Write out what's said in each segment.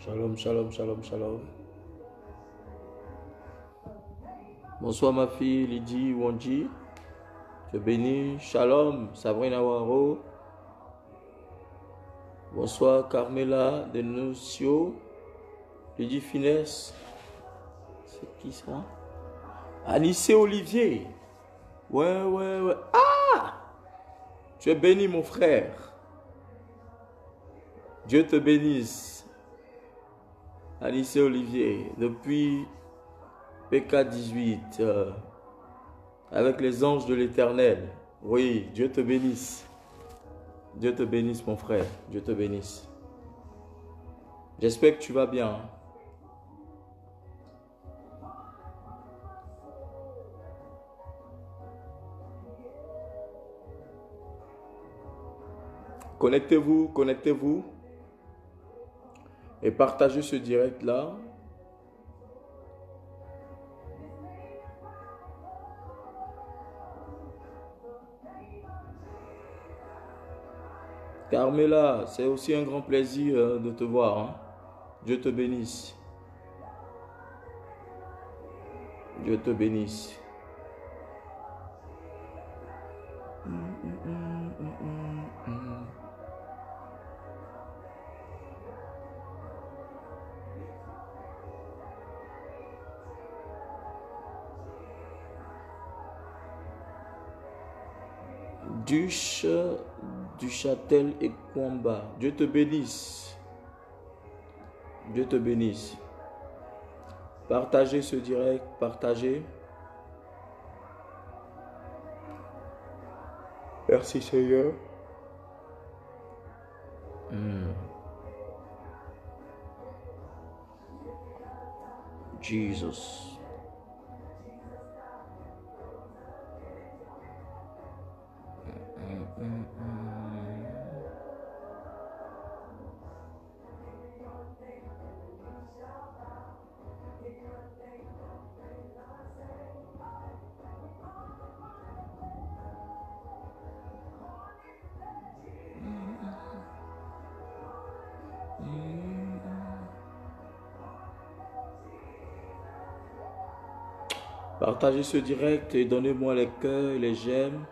Shalom, shalom, shalom, shalom. Bonsoir ma fille Lydie Wanji. Je bénis. Shalom, Sabrina Waro. Bonsoir Carmela Denuncio. Lydie Finesse. C'est qui ça? Anissé Olivier. Ouais. Ah! Tu es béni mon frère. Dieu te bénisse. Anissé Olivier, depuis PK 18, avec les anges de l'Éternel. Oui, Dieu te bénisse. Dieu te bénisse mon frère, Dieu te bénisse. J'espère que tu vas bien. Connectez-vous. Et partagez ce direct là. Carmela, c'est aussi un grand plaisir de te voir. Hein. Dieu te bénisse. Dieu te bénisse. Duchâtel et Kwamba. Dieu te bénisse. Dieu te bénisse. Partagez ce direct, partagez. Merci Seigneur. Jesus. Partagez ce direct et donnez-moi les cœurs et les j'aime.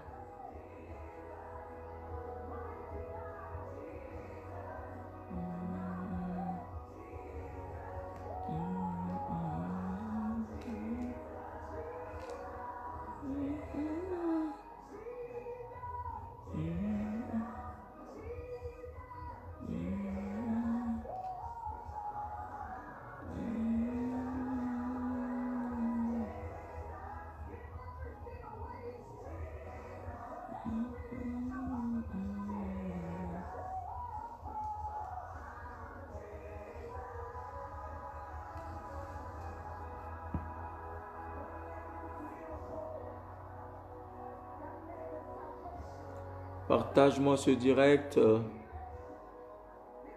Partage-moi ce direct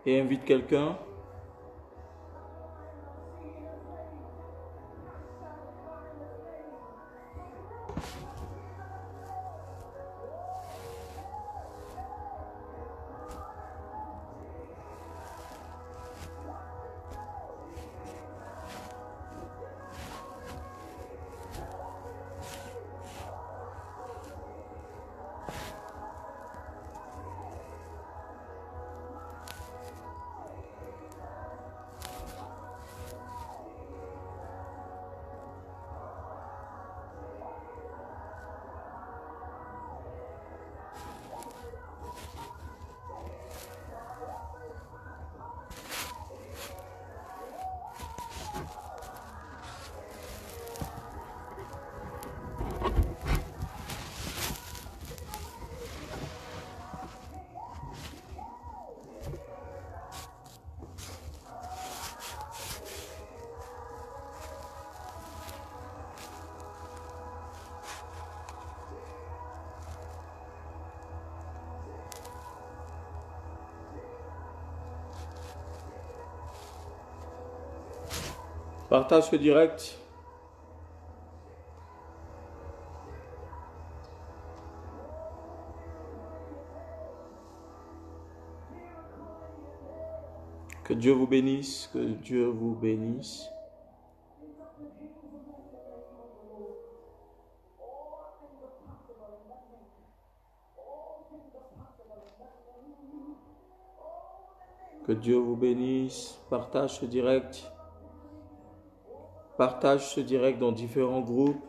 et invite quelqu'un. Partage ce direct. Que Dieu vous bénisse, que Dieu vous bénisse. Que Dieu vous bénisse. Partage ce direct. Partage ce direct dans différents groupes.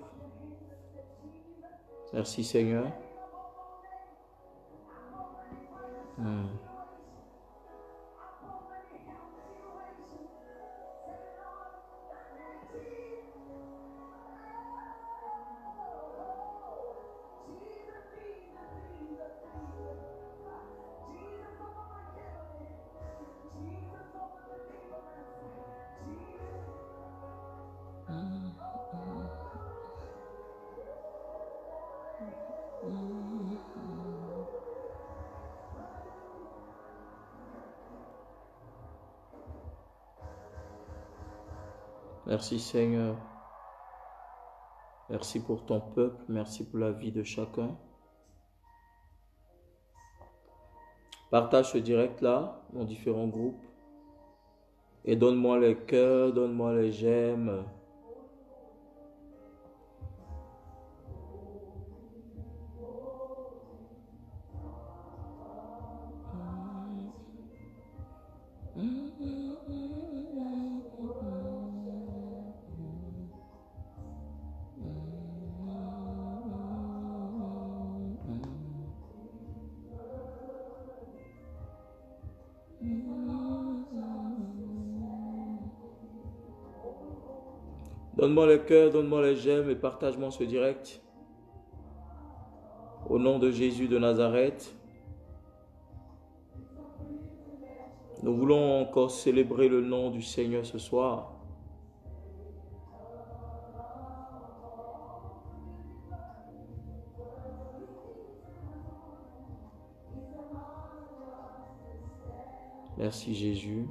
Merci Seigneur. Merci Seigneur. Merci pour ton peuple. Merci pour la vie de chacun. Partage ce direct là dans différents groupes. Et donne-moi les cœurs, donne-moi les j'aime. Donne-moi le cœur, donne-moi les j'aime et partage-moi ce direct. Au nom de Jésus de Nazareth, nous voulons encore célébrer le nom du Seigneur ce soir. Merci Jésus.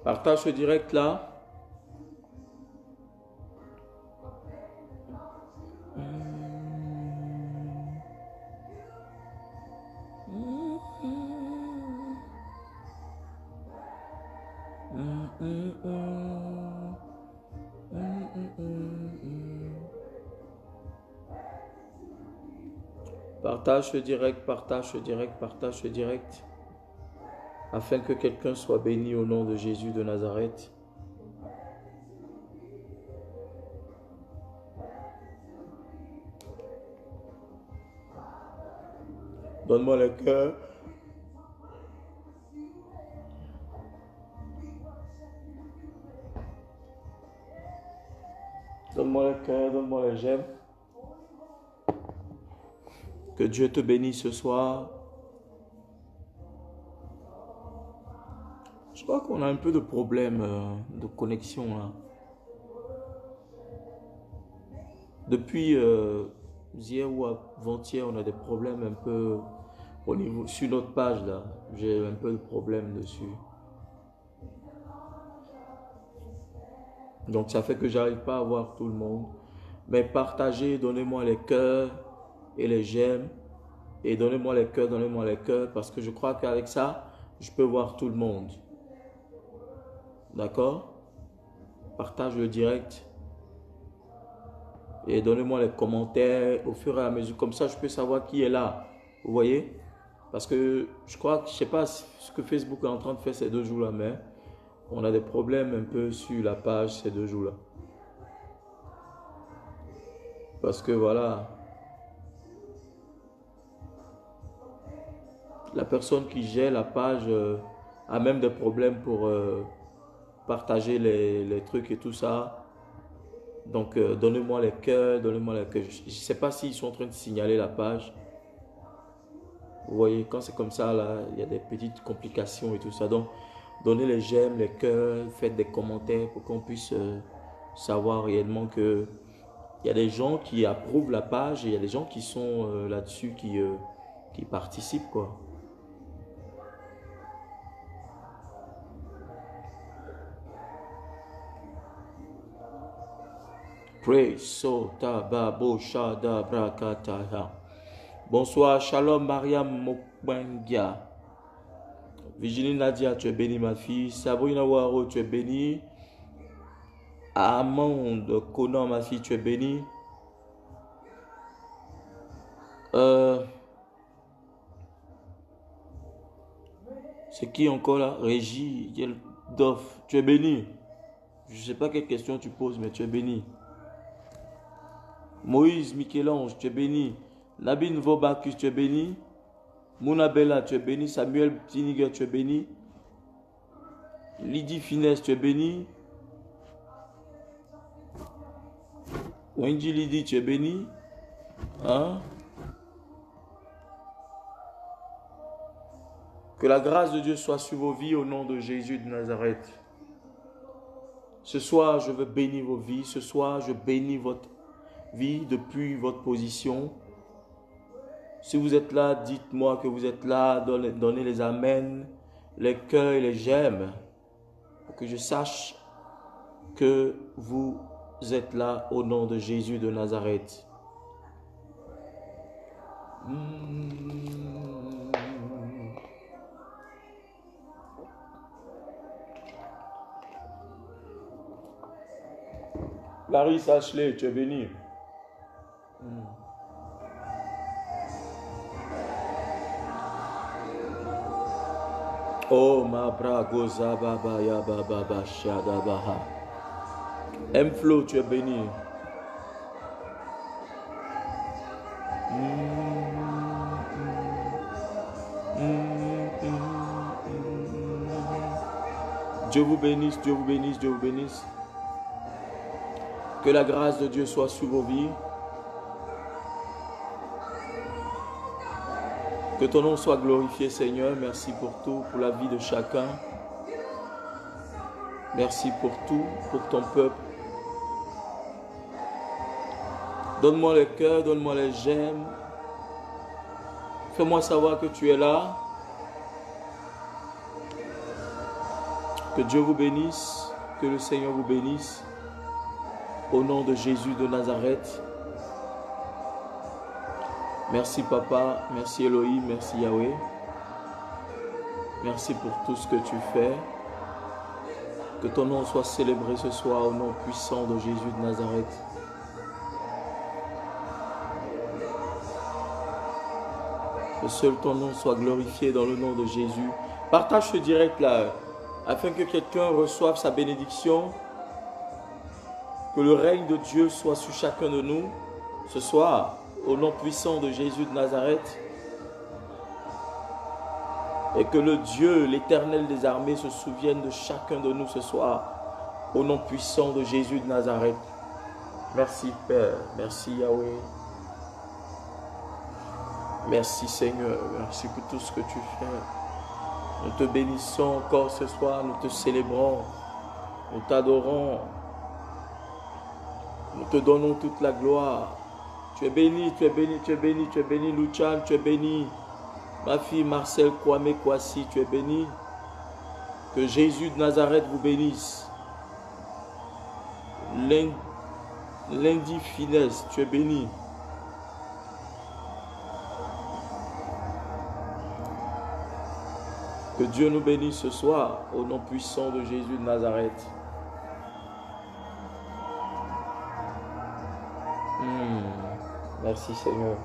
Partage ce direct là. Partage ce direct, partage ce direct, partage ce direct. Afin que quelqu'un soit béni au nom de Jésus de Nazareth. Donne-moi le cœur. Donne-moi le cœur, donne-moi le j'aime. Que Dieu te bénisse ce soir. Je crois qu'on a un peu de problème de connexion là. Depuis hier ou avant-hier, on a des problèmes un peu au niveau sur notre page là. J'ai un peu de problème dessus. Donc ça fait que j'arrive pas à voir tout le monde. Mais partagez, donnez-moi les cœurs et les j'aime. Et donnez-moi les cœurs, parce que je crois qu'avec ça, je peux voir tout le monde. D'accord? Partage le direct. Et donnez-moi les commentaires au fur et à mesure. Comme ça, je peux savoir qui est là. Vous voyez? Parce que je crois que, je ne sais pas ce que Facebook est en train de faire ces 2 jours-là, mais on a des problèmes un peu sur la page ces 2 jours-là. Parce que voilà, la personne qui gère la page a même des problèmes pour partager les trucs et tout ça. Donc donnez-moi les cœurs, donnez-moi les cœurs. Je ne sais pas s'ils sont en train de signaler la page. Vous voyez, quand c'est comme ça, là, il y a des petites complications et tout ça. Donc, Donnez les j'aime, les cœurs, faites des commentaires pour qu'on puisse savoir réellement que il y a des gens qui approuvent la page et il y a des gens qui sont là-dessus, qui participent, quoi. Praise so tababo shada brakataya. Bonsoir, Shalom Mariam Mokbengia. Virginie Nadia, tu es bénie ma fille. Sabrina Waro, tu es bénie. Amande Conan, ma fille, tu es bénie. C'est qui encore là? Régie, Doff, tu es bénie. Je ne sais pas quelle question tu poses, mais tu es bénie. Moïse Michel-Ange, tu es béni. Nabin Vobacus, tu es béni. Mounabella, tu es béni. Samuel Tiniger, tu es béni. Lydie Finesse, tu es béni. Wendy Lydie, tu es béni. Hein? Que la grâce de Dieu soit sur vos vies au nom de Jésus de Nazareth. Ce soir, je veux bénir vos vies. Ce soir, je bénis votre vie depuis votre position. Si vous êtes là, dites-moi que vous êtes là. Donnez les amens, les cœurs et les j'aime. Pour que je sache que vous êtes là au nom de Jésus de Nazareth. Larisse Ashley, tu es bénie. Oh ma bragoza baba ya baba bashada baha. M-Flow, tu es béni. Dieu vous bénisse, Dieu vous bénisse, Dieu vous bénisse. Que la grâce de Dieu soit sur vos vies. Que ton nom soit glorifié, Seigneur. Merci pour tout, pour la vie de chacun. Merci pour tout, pour ton peuple. Donne-moi le cœur, donne-moi les j'aime. Fais-moi savoir que tu es là. Que Dieu vous bénisse, que le Seigneur vous bénisse. Au nom de Jésus de Nazareth. Merci Papa, merci Elohim, merci Yahweh. Merci pour tout ce que tu fais. Que ton nom soit célébré ce soir au nom puissant de Jésus de Nazareth. Que seul ton nom soit glorifié dans le nom de Jésus. Partage ce direct là, afin que quelqu'un reçoive sa bénédiction. Que le règne de Dieu soit sur chacun de nous ce soir, au nom puissant de Jésus de Nazareth. Et que le Dieu, l'Éternel des armées, se souvienne de chacun de nous ce soir, au nom puissant de Jésus de Nazareth. Merci Père, merci Yahweh. Merci Seigneur, merci pour tout ce que tu fais. Nous te bénissons encore ce soir, nous te célébrons, nous t'adorons. Nous te donnons toute la gloire. Tu es béni, tu es béni, tu es béni, tu es béni, Luchan, tu es béni. Ma fille Marcel Kwame Kwasi, tu es béni. Que Jésus de Nazareth vous bénisse. Lundi Finesse, tu es béni. Que Dieu nous bénisse ce soir, au nom puissant de Jésus de Nazareth. Merci Seigneur.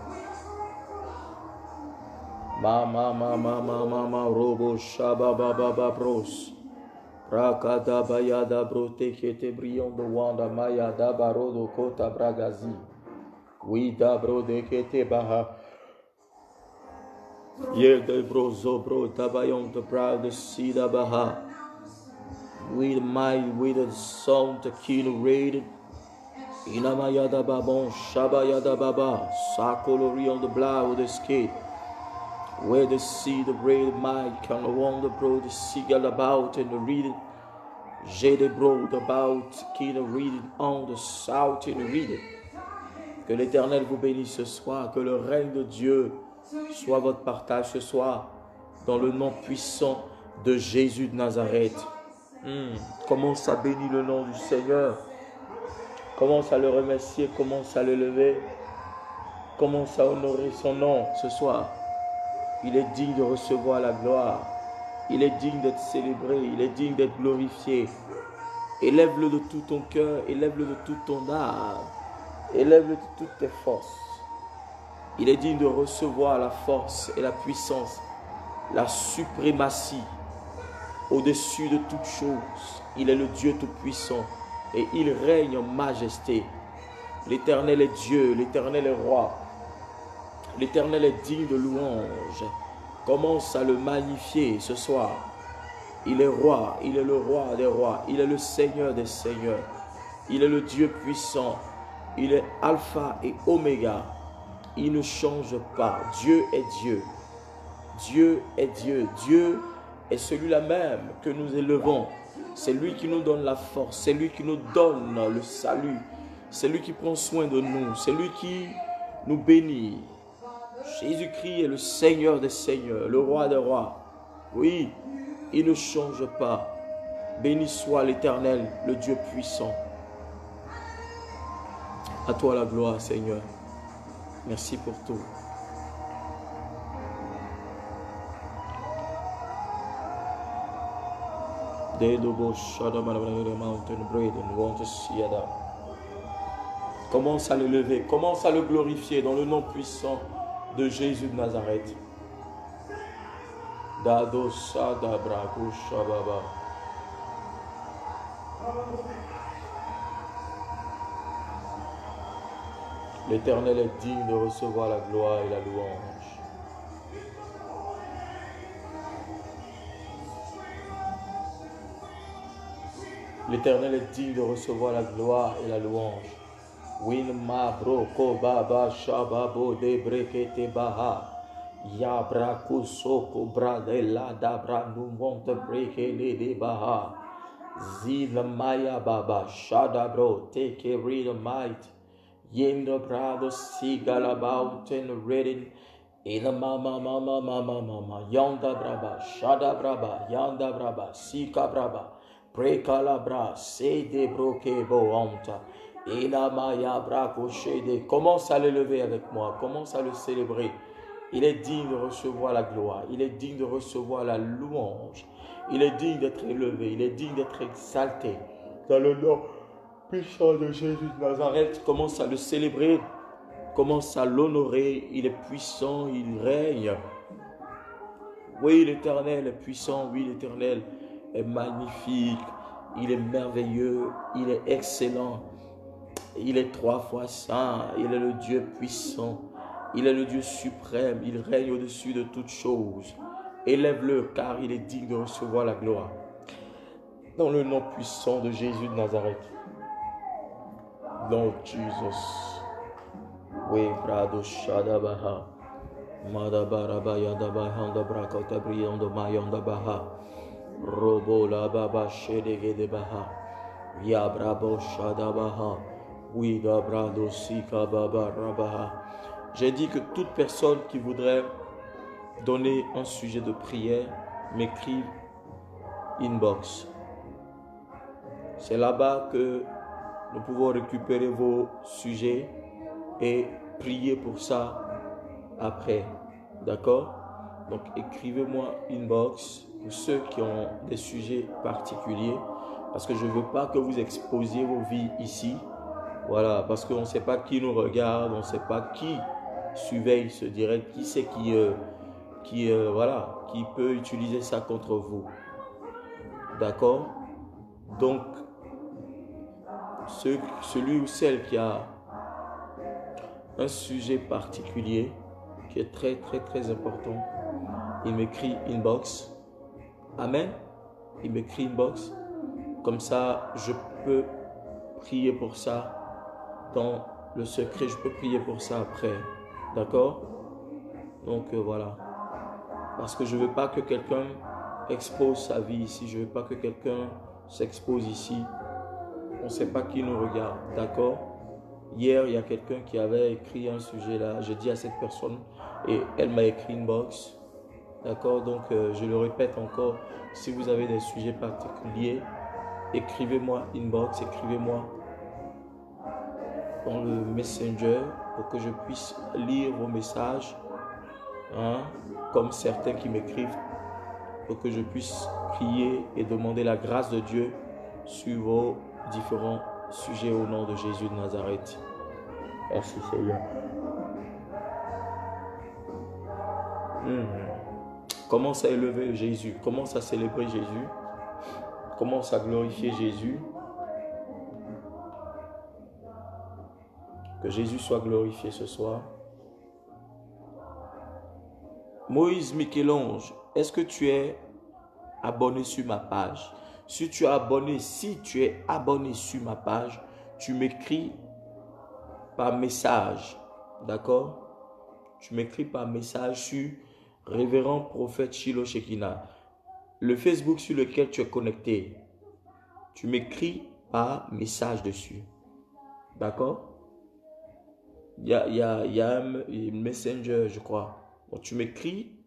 Mama, robo, shaba, baba, bros. Rakada, bayada, brote, kete, brillant de wanda, maya, da, barodo, kota, bragazi. Oui, da, brode, kete, baha. Yer de brozo, bro, tabayon, the proud, the sida, baha. With might, with the sound, the kilo rated. Inamayada babon, shabayada baba, sakolori on the blow with the skate. Where the sea, the great might can wander abroad, the seagull about and the reading. J'ai des broad about, qui the reading on the south and the reading. Que l'Éternel vous bénisse ce soir, que le règne de Dieu soit votre partage ce soir, dans le nom puissant de Jésus de Nazareth. Commence à bénir le nom du Seigneur. Commence à le remercier, commence à le lever. Commence à honorer son nom ce soir. Il est digne de recevoir la gloire. Il est digne d'être célébré. Il est digne d'être glorifié. Élève-le de tout ton cœur. Élève-le de toute ton âme. Élève-le de toutes tes forces. Il est digne de recevoir la force et la puissance, la suprématie au-dessus de toutes choses. Il est le Dieu tout-puissant et il règne en majesté. L'Éternel est Dieu, l'Éternel est roi. L'Éternel est digne de louange. Commence à le magnifier ce soir. Il est roi, il est le roi des rois, il est le Seigneur des seigneurs. Il est le Dieu puissant. Il est Alpha et Oméga. Il ne change pas. Dieu est Dieu. Dieu est Dieu. Dieu est celui-là même que nous élevons. C'est lui qui nous donne la force. C'est lui qui nous donne le salut. C'est lui qui prend soin de nous. C'est lui qui nous bénit. Jésus-Christ est le Seigneur des seigneurs, le roi des rois. Oui, il ne change pas. Béni soit l'Éternel, le Dieu puissant. À toi la gloire, Seigneur. Merci pour tout. Commence à le lever, commence à le glorifier dans le nom puissant de Jésus de Nazareth. L'Éternel est digne de recevoir la gloire et la louange. L'Éternel est digne de recevoir la gloire et la louange. Winma broko baba shababo de brekete baha. Ya brako soko bradela da branu monte brekele de baha. Zil maya baba shadabro take a read might. Yendo brado sigala about and reading. Ina mama yanda braba shada braba yanda braba sika braba prekala bra se de broke bo onta. Ina maya brako shede. Commence à le lever avec moi, commence à le célébrer. Il est digne de recevoir la gloire, il est digne de recevoir la louange, il est digne d'être élevé, il est digne d'être exalté. Dans le nom puissant de Jésus de Nazareth, commence à le célébrer, commence à l'honorer. Il est puissant, il règne. Oui, l'Éternel est puissant, oui, l'Éternel est magnifique, il est merveilleux, il est excellent, il est 3 fois saint, il est le Dieu puissant, il est le Dieu suprême, il règne au-dessus de toutes choses. Élève-le car il est digne de recevoir la gloire. Dans le nom puissant de Jésus de Nazareth. Lord Jesus. We brado shadabaha. Madabaraba yadabaha ndabraka tabriyanda mayanda baha. Robo la baba shedege baha. Ya brabo shadabaha. We da brado sika baba rabaha. J'ai dit que toute personne qui voudrait donner un sujet de prière m'écrive inbox. C'est là-bas que nous pouvons récupérer vos sujets et prier pour ça après. D'accord? Donc écrivez-moi inbox pour ceux qui ont des sujets particuliers parce que je ne veux pas que vous exposiez vos vies ici. Voilà, parce qu'on ne sait pas qui nous regarde, on ne sait pas qui surveille ce direct, qui c'est qui peut utiliser ça contre vous. D'accord? Donc, celui ou celle qui a un sujet particulier qui est très très très important, il m'écrit inbox. Amen. Il m'écrit inbox. Comme ça, je peux prier pour ça dans le secret. Je peux prier pour ça après. D'accord? Donc voilà. Parce que je ne veux pas que quelqu'un expose sa vie ici. Je ne veux pas que quelqu'un s'expose ici. On ne sait pas qui nous regarde, d'accord? Hier, il y a quelqu'un qui avait écrit un sujet là. J'ai dit à cette personne et elle m'a écrit une box. D'accord? Donc, je le répète encore. Si vous avez des sujets particuliers, écrivez-moi inbox, écrivez-moi dans le Messenger pour que je puisse lire vos messages. Hein, comme certains qui m'écrivent, pour que je puisse prier et demander la grâce de Dieu sur vos différents sujets au nom de Jésus de Nazareth. Merci Seigneur. Commence à élever Jésus, commence à célébrer Jésus, commence à glorifier Jésus. Que Jésus soit glorifié ce soir. Moïse Michel-Ange, est-ce que tu es abonné sur ma page? Si tu es abonné sur ma page, tu m'écris par message, d'accord? Tu m'écris par message sur Révérend Prophète Shiloh Shekinah. Le Facebook sur lequel tu es connecté, tu m'écris par message dessus, d'accord? Il y a un messenger, je crois. Bon, tu m'écris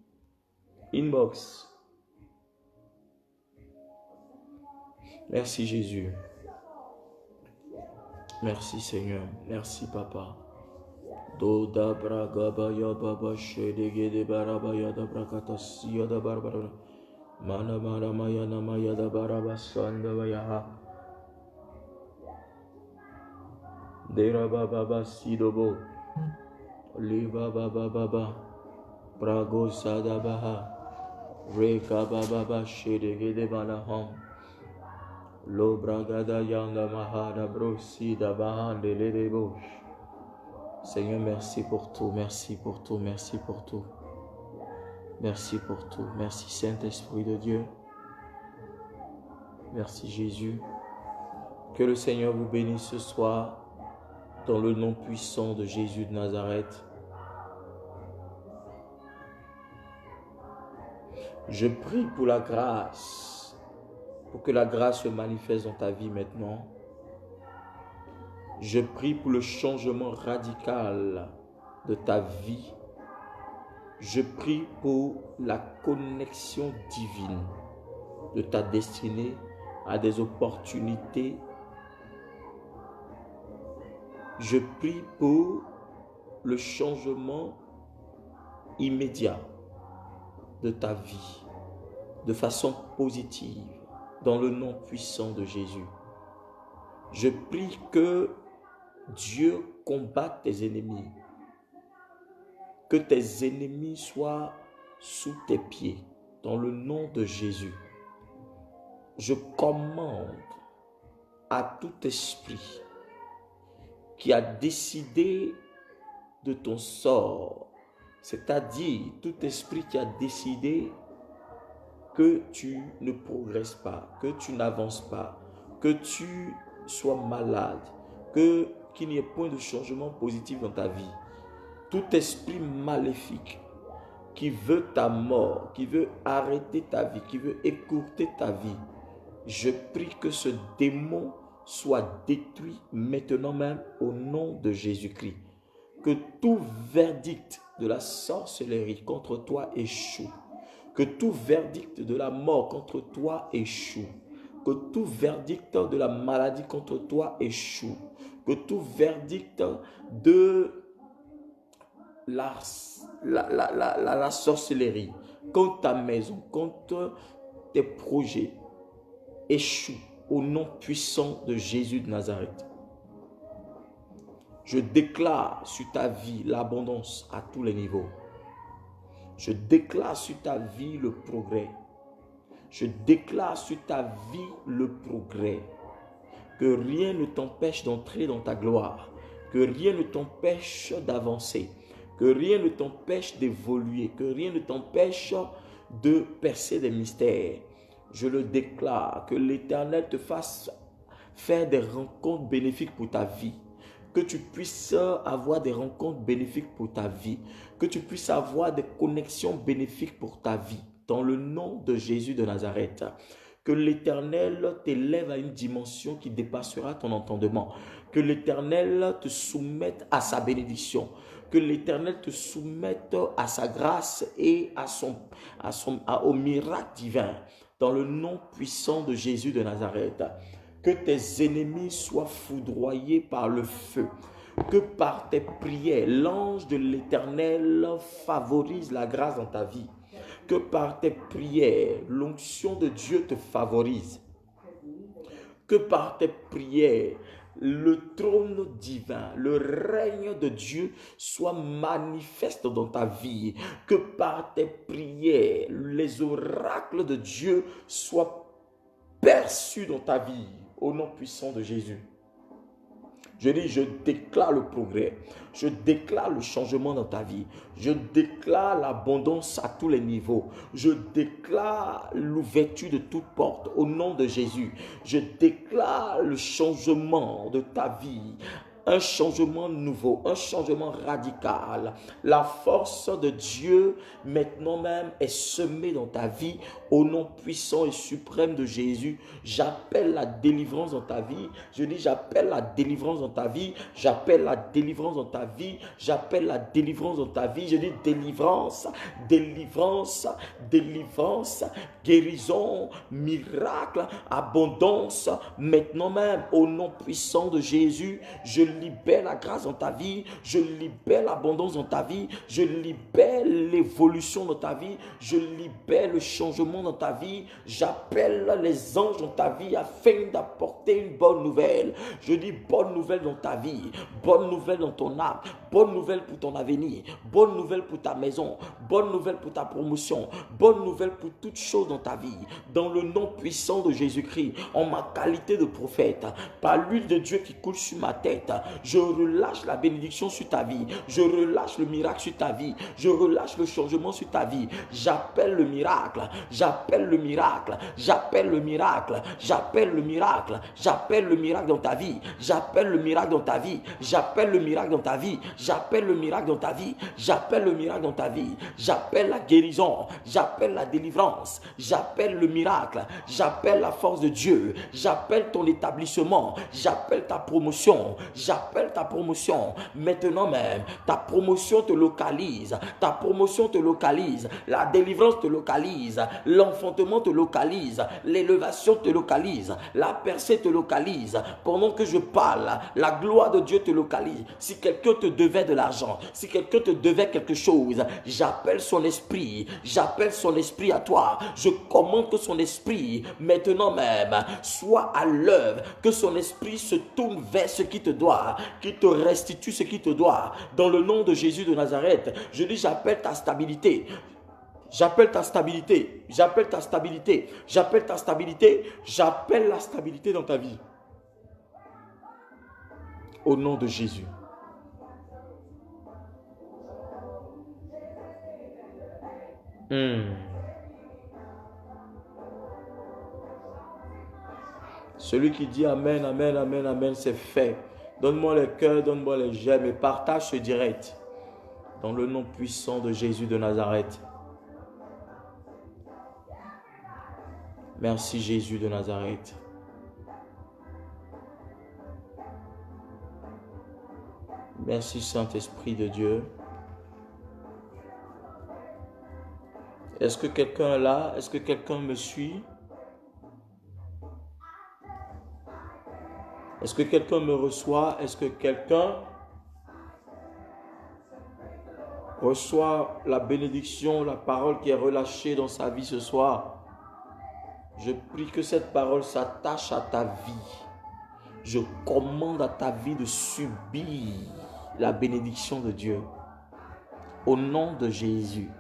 inbox. Merci Jésus. Merci Seigneur. Merci Papa. Doda braga baya baba shedege de baraba ya da brakata siya da barbara. Mana mara maya na maya da baraba sanda baya. Dera baba sidobo. Liba baba. Brago sada baha. Reka baba shedege de balaham. Lo bragada yanda mahada brosi da bahan de ledebosh. Seigneur, merci pour tout, merci pour tout, merci pour tout. Merci pour tout. Merci Saint-Esprit de Dieu. Merci Jésus. Que le Seigneur vous bénisse ce soir dans le nom puissant de Jésus de Nazareth. Je prie pour la grâce, pour que la grâce se manifeste dans ta vie maintenant. Je prie pour le changement radical de ta vie. Je prie pour la connexion divine de ta destinée à des opportunités. Je prie pour le changement immédiat de ta vie, de façon positive, dans le nom puissant de Jésus. Je prie que Dieu combatte tes ennemis, que tes ennemis soient sous tes pieds, dans le nom de Jésus. Je commande à tout esprit qui a décidé de ton sort, c'est-à-dire tout esprit qui a décidé que tu ne progresses pas, que tu n'avances pas, que tu sois malade, qu'il n'y ait point de changement positif dans ta vie. Tout esprit maléfique qui veut ta mort, qui veut arrêter ta vie, qui veut écourter ta vie, je prie que ce démon soit détruit maintenant même au nom de Jésus-Christ. Que tout verdict de la sorcellerie contre toi échoue. Que tout verdict de la mort contre toi échoue. Que tout verdict de la maladie contre toi échoue. Que tout verdict de la sorcellerie contre ta maison, contre tes projets échoue au nom puissant de Jésus de Nazareth. Je déclare sur ta vie l'abondance à tous les niveaux. Je déclare sur ta vie le progrès. Je déclare sur ta vie le progrès. Que rien ne t'empêche d'entrer dans ta gloire. Que rien ne t'empêche d'avancer. Que rien ne t'empêche d'évoluer. Que rien ne t'empêche de percer des mystères. Je le déclare, que l'Éternel te fasse faire des rencontres bénéfiques pour ta vie. que tu puisses avoir des rencontres bénéfiques pour ta vie, que tu puisses avoir des connexions bénéfiques pour ta vie, dans le nom de Jésus de Nazareth. Que l'Éternel t'élève à une dimension qui dépassera ton entendement. Que l'Éternel te soumette à sa bénédiction. Que l'Éternel te soumette à sa grâce et au miracle divin. Dans le nom puissant de Jésus de Nazareth. Que tes ennemis soient foudroyés par le feu. Que par tes prières, l'ange de l'Éternel favorise la grâce dans ta vie. Que par tes prières, l'onction de Dieu te favorise. Que par tes prières, le trône divin, le règne de Dieu soit manifeste dans ta vie. Que par tes prières, les oracles de Dieu soient perçus dans ta vie. Au nom puissant de Jésus. Je dis, je déclare le progrès, je déclare le changement dans ta vie, je déclare l'abondance à tous les niveaux, je déclare l'ouverture de toutes portes au nom de Jésus, je déclare le changement de ta vie. Un changement nouveau, un changement radical. La force de Dieu maintenant même est semée dans ta vie au nom puissant et suprême de Jésus. J'appelle la délivrance dans ta vie. Je dis j'appelle la délivrance dans ta vie. J'appelle la délivrance dans ta vie. J'appelle la délivrance dans ta vie. Je dis délivrance, délivrance, délivrance, guérison, miracle, abondance. Maintenant même au nom puissant de Jésus, je libère la grâce dans ta vie, je libère l'abondance dans ta vie, je libère l'évolution dans ta vie, je libère le changement dans ta vie, j'appelle les anges dans ta vie afin d'apporter une bonne nouvelle. Je dis bonne nouvelle dans ta vie, bonne nouvelle dans ton âme, bonne nouvelle pour ton avenir, bonne nouvelle pour ta maison, bonne nouvelle pour ta promotion, bonne nouvelle pour toutes choses dans ta vie. Dans le nom puissant de Jésus-Christ, en ma qualité de prophète, par l'huile de Dieu qui coule sur ma tête, je relâche la bénédiction sur ta vie, je relâche le miracle sur ta vie, je relâche le changement sur ta vie. J'appelle le miracle, j'appelle le miracle, j'appelle le miracle, j'appelle le miracle, j'appelle le miracle dans ta vie, j'appelle le miracle dans ta vie, j'appelle le miracle dans ta vie, j'appelle le miracle dans ta vie, j'appelle le miracle dans ta vie, j'appelle la guérison, j'appelle la délivrance, j'appelle le miracle, j'appelle la force de Dieu, j'appelle ton établissement, j'appelle ta promotion, j'appelle ta promotion. Maintenant même, ta promotion te localise, ta promotion te localise, la délivrance te localise, l'enfantement te localise, l'élévation te localise, la percée te localise. Pendant que je parle, la gloire de Dieu te localise. Si quelqu'un te devait de l'argent, si quelqu'un te devait quelque chose, j'appelle son esprit à toi. Je commande que son esprit, maintenant même, soit à l'œuvre, que son esprit se tourne vers ce qui te doit, qui te restitue ce qui te doit. Dans le nom de Jésus de Nazareth, je dis j'appelle ta stabilité. J'appelle ta stabilité, j'appelle ta stabilité, j'appelle ta stabilité, j'appelle la stabilité dans ta vie. Au nom de Jésus. Celui qui dit Amen, Amen, Amen, Amen, c'est fait. Donne-moi le cœur, donne-moi les j'aime et partage ce direct. Dans le nom puissant de Jésus de Nazareth. Merci Jésus de Nazareth. Merci Saint-Esprit de Dieu. Est-ce que quelqu'un est là? Est-ce que quelqu'un me suit? Est-ce que quelqu'un me reçoit? Est-ce que quelqu'un reçoit la bénédiction, la parole qui est relâchée dans sa vie ce soir? Je prie que cette parole s'attache à ta vie. Je commande à ta vie de subir la bénédiction de Dieu. Au nom de Jésus.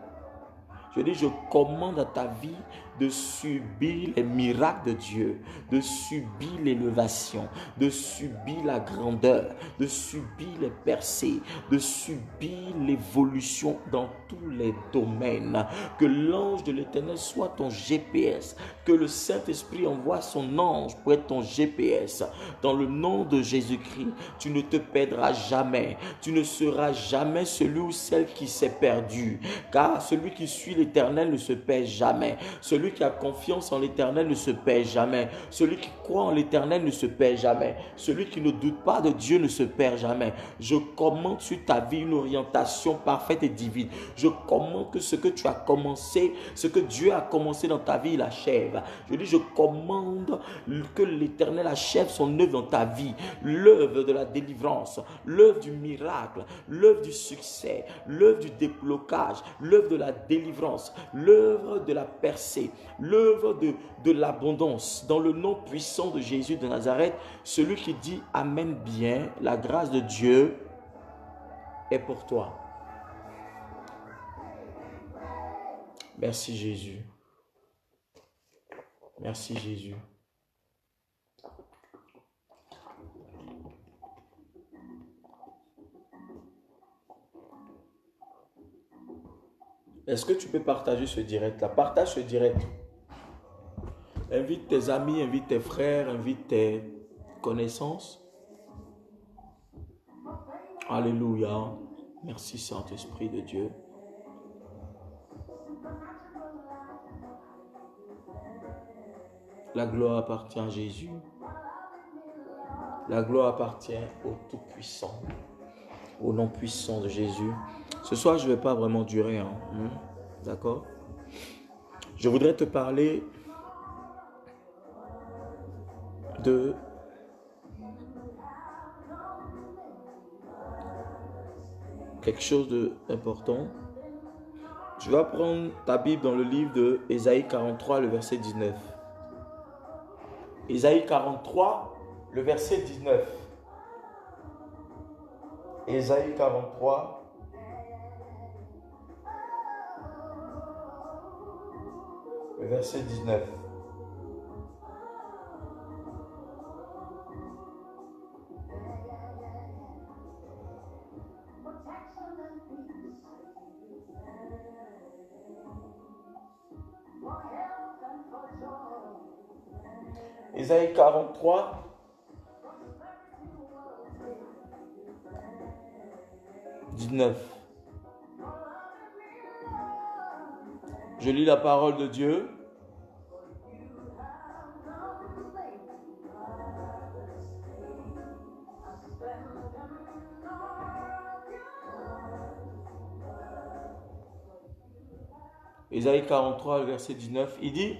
Je dis, je commande à ta vie de subir les miracles de Dieu, de subir l'élévation, de subir la grandeur, de subir les percées, de subir l'évolution dans tous les domaines. Que l'ange de l'Éternel soit ton GPS, que le Saint-Esprit envoie son ange pour être ton GPS. Dans le nom de Jésus-Christ, tu ne te perdras jamais, tu ne seras jamais celui ou celle qui s'est perdu, car celui qui suit l'Éternel ne se perd jamais. Celui qui a confiance en l'Éternel ne se perd jamais. Celui qui croit en l'Éternel ne se perd jamais. Celui qui ne doute pas de Dieu ne se perd jamais. Je commande sur ta vie une orientation parfaite et divine. Je commande que ce que tu as commencé, ce que Dieu a commencé dans ta vie, il achève. Je dis, je commande que l'Éternel achève son œuvre dans ta vie. L'œuvre de la délivrance, l'œuvre du miracle, l'œuvre du succès, l'œuvre du déblocage, l'œuvre de la délivrance, l'œuvre de la percée, l'œuvre de l'abondance. Dans le nom puissant de Jésus de Nazareth, celui qui dit Amen bien, la grâce de Dieu est pour toi. Merci Jésus. Merci Jésus. Est-ce que tu peux partager ce direct-là? Partage ce direct. Invite tes amis, invite tes frères, invite tes connaissances. Alléluia. Merci Saint-Esprit de Dieu. La gloire appartient à Jésus. La gloire appartient au Tout-Puissant, au nom puissant de Jésus. Ce soir, je ne vais pas vraiment durer. D'accord? Je voudrais te parler de quelque chose d'important. Tu vas prendre ta Bible dans le livre de Ésaïe 43, le verset 19. Ésaïe 43, le verset 19. Ésaïe 43. Le verset 19. Ésaïe 43. Je lis la parole de Dieu. Ésaïe 43, verset 19, il dit: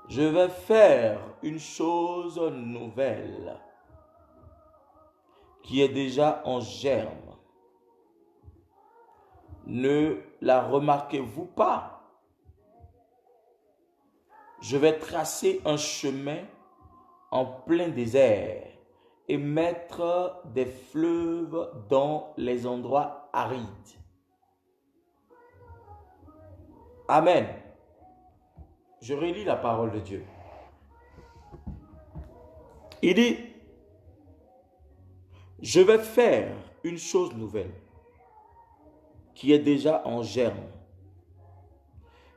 je vais faire une chose nouvelle qui est déjà en germe. Ne la remarquez-vous pas? Je vais tracer un chemin en plein désert et mettre des fleuves dans les endroits arides. Amen. Je relis la parole de Dieu. Il dit: je vais faire une chose nouvelle qui est déjà en germe.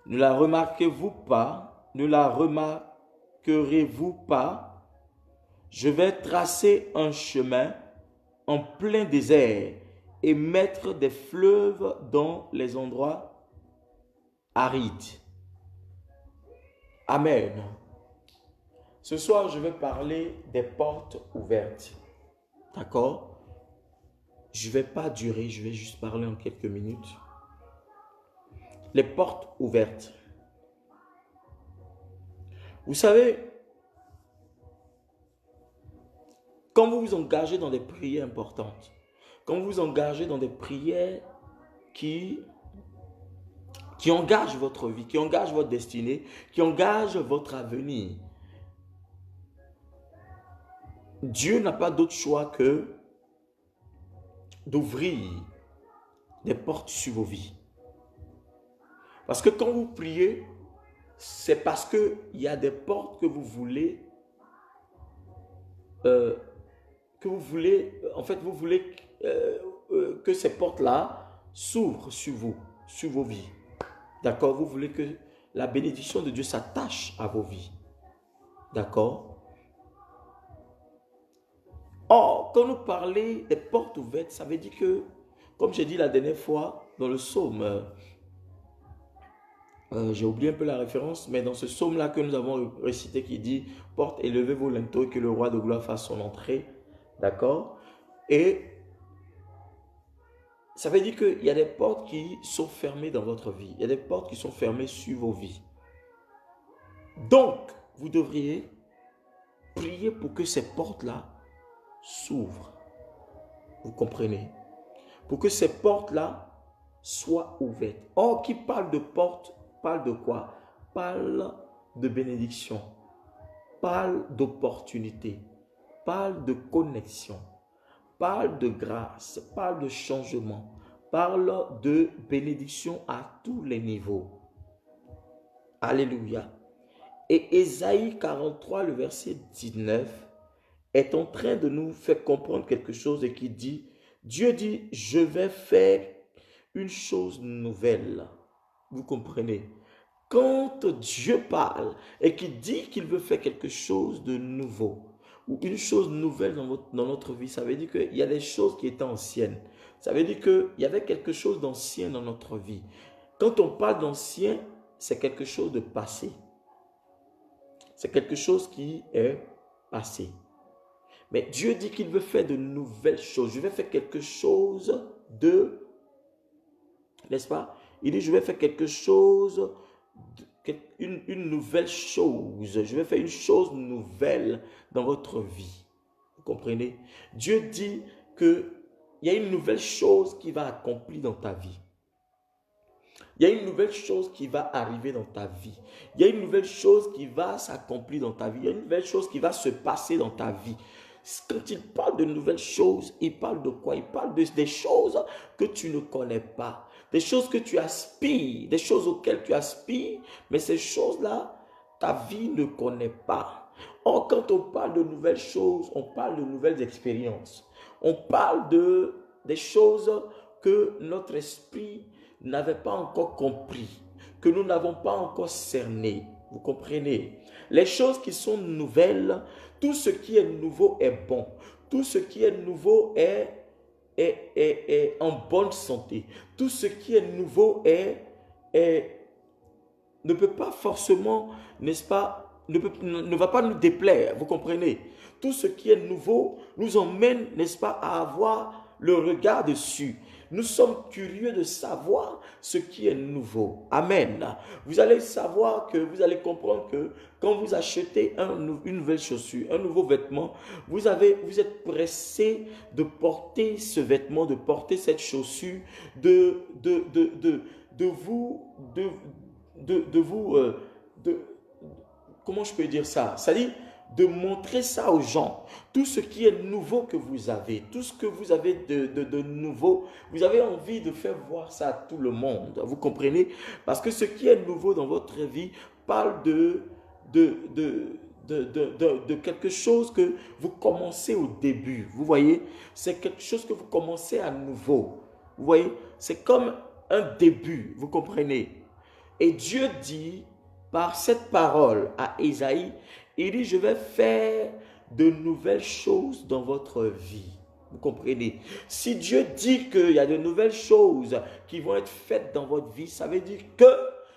Ne la remarquez-vous pas? Ne la remarquerez-vous pas? Je vais tracer un chemin en plein désert et mettre des fleuves dans les endroits arides. Amen. Ce soir, je vais parler des portes ouvertes. D'accord? Je ne vais pas durer, je vais juste parler en quelques minutes. Les portes ouvertes. Vous savez, quand vous vous engagez dans des prières importantes, quand vous vous engagez dans des prières qui engagent votre vie, qui engagent votre destinée, qui engagent votre avenir, Dieu n'a pas d'autre choix que d'ouvrir des portes sur vos vies. Parce que quand vous priez, c'est parce qu'il y a des portes que vous voulez, en fait, vous voulez que ces portes-là s'ouvrent sur vous, sur vos vies. D'accord? Vous voulez que la bénédiction de Dieu s'attache à vos vies. D'accord? Or, quand nous parlons des portes ouvertes, ça veut dire que, comme j'ai dit la dernière fois dans le psaume, j'ai oublié un peu la référence, mais dans ce psaume-là que nous avons récité qui dit « Porte, élevez vos linteaux et que le roi de gloire fasse son entrée. » D'accord? Et ça veut dire qu'il y a des portes qui sont fermées dans votre vie. Il y a des portes qui sont fermées sur vos vies. Donc, vous devriez prier pour que ces portes-là s'ouvrent. Vous comprenez? Pour que ces portes-là soient ouvertes. Or, qui parle de portes, parle de quoi? Parle de bénédiction. Parle d'opportunité. Parle de connexion. Parle de grâce. Parle de changement. Parle de bénédiction à tous les niveaux. Alléluia. Et Ésaïe 43, le verset 19, est en train de nous faire comprendre quelque chose et qui dit, Dieu dit, je vais faire une chose nouvelle. Vous comprenez? Quand Dieu parle et qu'il dit qu'il veut faire quelque chose de nouveau, ou une chose nouvelle dans notre vie, ça veut dire qu'il y a des choses qui étaient anciennes. Ça veut dire qu'il y avait quelque chose d'ancien dans notre vie. Quand on parle d'ancien, c'est quelque chose de passé. C'est quelque chose qui est passé. Mais Dieu dit qu'il veut faire de nouvelles choses. Je vais faire quelque chose de... N'est-ce pas? Il dit, je vais faire quelque chose, une nouvelle chose. Je vais faire une chose nouvelle dans votre vie. Vous comprenez? Dieu dit qu'il y a une nouvelle chose qui va accomplir dans ta vie. Il y a une nouvelle chose qui va arriver dans ta vie. Il y a une nouvelle chose qui va s'accomplir dans ta vie. Il y a une nouvelle chose qui va se passer dans ta vie. Quand il parle de nouvelles choses, il parle de quoi? Il parle des choses que tu ne connais pas. Des choses que tu aspires, des choses auxquelles tu aspires, mais ces choses-là, ta vie ne connaît pas. Or, quand on parle de nouvelles choses, on parle de nouvelles expériences. On parle des choses que notre esprit n'avait pas encore compris, que nous n'avons pas encore cerné. Vous comprenez? Les choses qui sont nouvelles, tout ce qui est nouveau est bon. Tout ce qui est nouveau est en bonne santé. Tout ce qui est nouveau ne peut pas forcément, n'est-ce pas, ne va pas nous déplaire. Vous comprenez? Tout ce qui est nouveau nous emmène, n'est-ce pas, à avoir le regard dessus. Nous sommes curieux de savoir ce qui est nouveau. Amen. Vous allez savoir que, vous allez comprendre que quand vous achetez une nouvelle chaussure, un nouveau vêtement, vous êtes pressé de porter ce vêtement, de porter cette chaussure, comment je peux dire ça? C'est-à-dire, de montrer ça aux gens. Tout ce qui est nouveau que vous avez, tout ce que vous avez de nouveau, vous avez envie de faire voir ça à tout le monde. Vous comprenez? Parce que ce qui est nouveau dans votre vie parle de quelque chose que vous commencez au début. Vous voyez? C'est quelque chose que vous commencez à nouveau. Vous voyez? C'est comme un début. Vous comprenez? Et Dieu dit, par cette parole à Ésaïe, il dit, je vais faire de nouvelles choses dans votre vie. Vous comprenez? Si Dieu dit qu'il y a de nouvelles choses qui vont être faites dans votre vie, ça veut dire que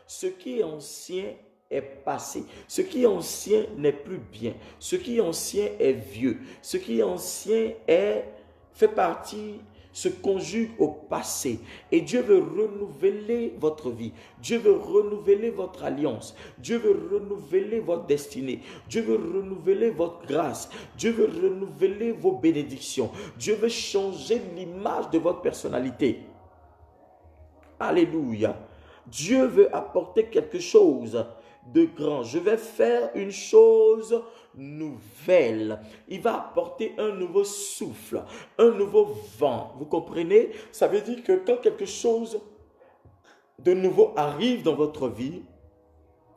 ce qui est ancien est passé. Ce qui est ancien n'est plus bien. Ce qui est ancien est vieux. Ce qui est ancien fait partie, se conjugue au passé. Et Dieu veut renouveler votre vie. Dieu veut renouveler votre alliance. Dieu veut renouveler votre destinée. Dieu veut renouveler votre grâce. Dieu veut renouveler vos bénédictions. Dieu veut changer l'image de votre personnalité. Alléluia. Dieu veut apporter quelque chose de grand. Je vais faire une chose nouvelle. Il va apporter un nouveau souffle, un nouveau vent. Vous comprenez? Ça veut dire que quand quelque chose de nouveau arrive dans votre vie,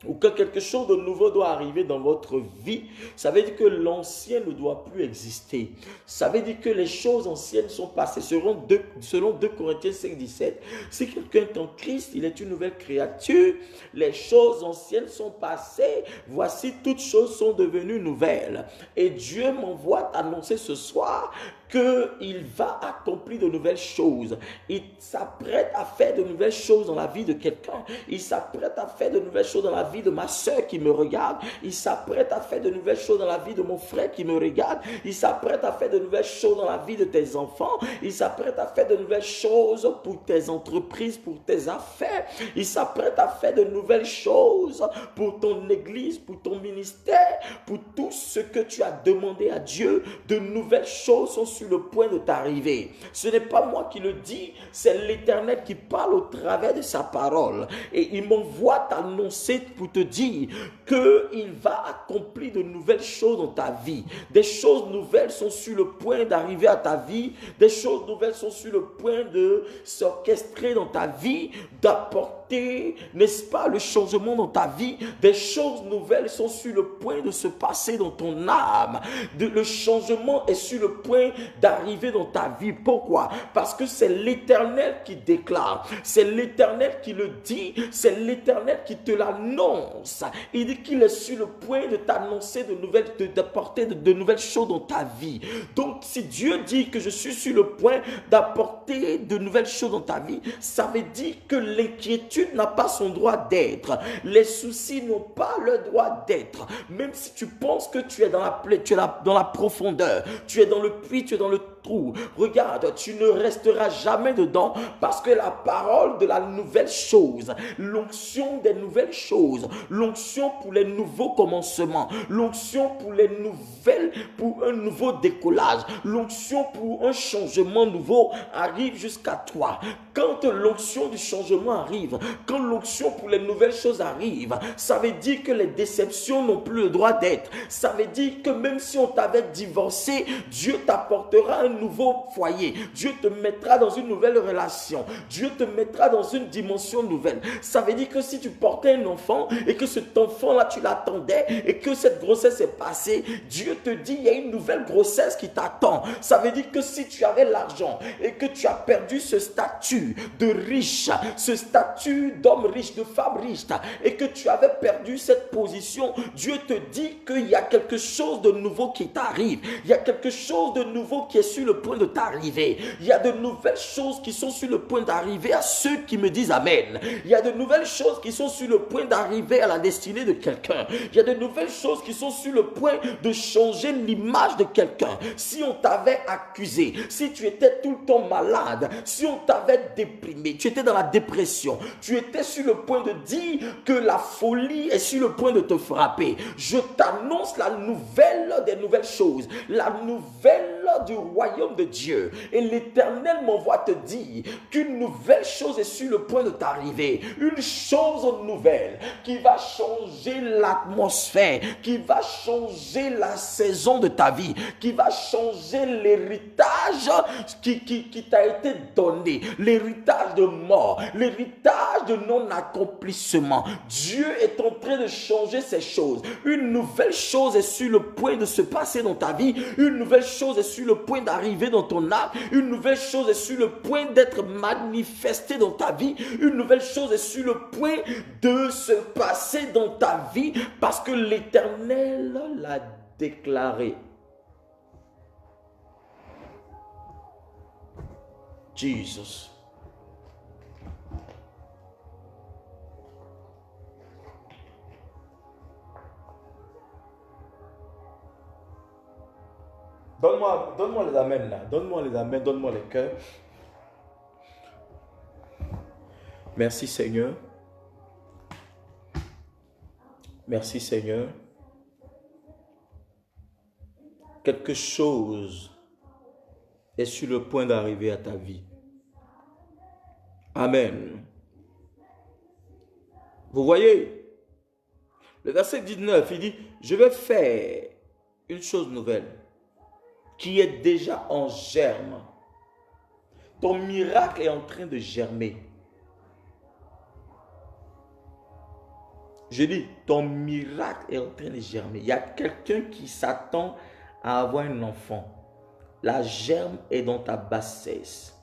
ou que quelque chose de nouveau doit arriver dans votre vie, ça veut dire que l'ancien ne doit plus exister. Ça veut dire que les choses anciennes sont passées. Selon 2 Corinthiens 5, 17, si quelqu'un est en Christ, il est une nouvelle créature. Les choses anciennes sont passées. Voici, toutes choses sont devenues nouvelles. Et Dieu m'envoie t'annoncer ce soir qu'il va accomplir de nouvelles choses. Il s'apprête à faire de nouvelles choses dans la vie de quelqu'un. Il s'apprête à faire de nouvelles choses dans la vie de ma soeur qui me regarde. Il s'apprête à faire de nouvelles choses dans la vie de mon frère qui me regarde. Il s'apprête à faire de nouvelles choses dans la vie de tes enfants. Il s'apprête à faire de nouvelles choses pour tes entreprises, pour tes affaires. Il s'apprête à faire de nouvelles choses pour ton église, pour ton ministère, pour tout ce que tu as demandé à Dieu. De nouvelles choses sont sur le point de t'arriver. Ce n'est pas moi qui le dis, c'est l'Éternel qui parle au travers de sa parole. Et il m'envoie t'annoncer pour te dire qu'il va accomplir de nouvelles choses dans ta vie. Des choses nouvelles sont sur le point d'arriver à ta vie. Des choses nouvelles sont sur le point de s'orchestrer dans ta vie, d'apporter, n'est-ce pas, le changement dans ta vie. Des choses nouvelles sont sur le point de se passer dans ton âme. Le changement est sur le point d'arriver dans ta vie. Pourquoi? Parce que c'est l'Éternel qui déclare, c'est l'Éternel qui le dit, c'est l'Éternel qui te l'annonce. Il dit qu'il est sur le point de t'annoncer de nouvelles, d'apporter de nouvelles choses dans ta vie. Donc si Dieu dit que je suis sur le point d'apporter de nouvelles choses dans ta vie, ça veut dire que l'inquiétude n'a pas son droit d'être. Les soucis n'ont pas le droit d'être. Même si tu penses que tu es dans la profondeur, tu es dans le puits, tu es dans le trou. Regarde, tu ne resteras jamais dedans parce que la parole de la nouvelle chose, l'onction des nouvelles choses, l'onction pour les nouveaux commencements, l'onction pour les nouvelles, pour un nouveau décollage, l'onction pour un changement nouveau arrive jusqu'à toi. Quand l'onction du changement arrive, quand l'onction pour les nouvelles choses arrive, ça veut dire que les déceptions n'ont plus le droit d'être. Ça veut dire que même si on t'avait divorcé, Dieu t'apportera un nouveau foyer. Dieu te mettra dans une nouvelle relation. Dieu te mettra dans une dimension nouvelle. Ça veut dire que si tu portais un enfant et que cet enfant-là, tu l'attendais et que cette grossesse est passée, Dieu te dit, il y a une nouvelle grossesse qui t'attend. Ça veut dire que si tu avais l'argent et que tu as perdu ce statut de riche, ce statut d'homme riche, de femme riche, et que tu avais perdu cette position, Dieu te dit qu'il y a quelque chose de nouveau qui t'arrive. Il y a quelque chose de nouveau qui est sur le point de t'arriver. Il y a de nouvelles choses qui sont sur le point d'arriver à ceux qui me disent Amen. Il y a de nouvelles choses qui sont sur le point d'arriver à la destinée de quelqu'un. Il y a de nouvelles choses qui sont sur le point de changer l'image de quelqu'un. Si on t'avait accusé, si tu étais tout le temps malade, si on t'avait déprimé, tu étais dans la dépression, tu étais sur le point de dire que la folie est sur le point de te frapper, je t'annonce la nouvelle des nouvelles choses, la nouvelle du royaume de Dieu. Et l'Éternel m'envoie te dire qu'une nouvelle chose est sur le point de t'arriver. Une chose nouvelle qui va changer l'atmosphère, qui va changer la saison de ta vie, qui va changer l'héritage qui t'a été donné, l'héritage de mort, l'héritage de non-accomplissement. Dieu est en train de changer ces choses. Une nouvelle chose est sur le point de se passer dans ta vie. Une nouvelle chose est sur le point d'arriver dans ton âme. Une nouvelle chose est sur le point d'être manifestée dans ta vie. Une nouvelle chose est sur le point de se passer dans ta vie parce que l'Éternel l'a déclaré. Jesus. Donne-moi les amens là. Donne-moi les amens, donne-moi les cœurs. Merci Seigneur. Merci Seigneur. Quelque chose est sur le point d'arriver à ta vie. Amen. Vous voyez, Le verset 19, il dit, je vais faire une chose nouvelle qui est déjà en germe. Ton miracle est en train de germer. Je dis, ton miracle est en train de germer. Il y a quelqu'un qui s'attend à avoir un enfant. La germe est dans ta bassesse.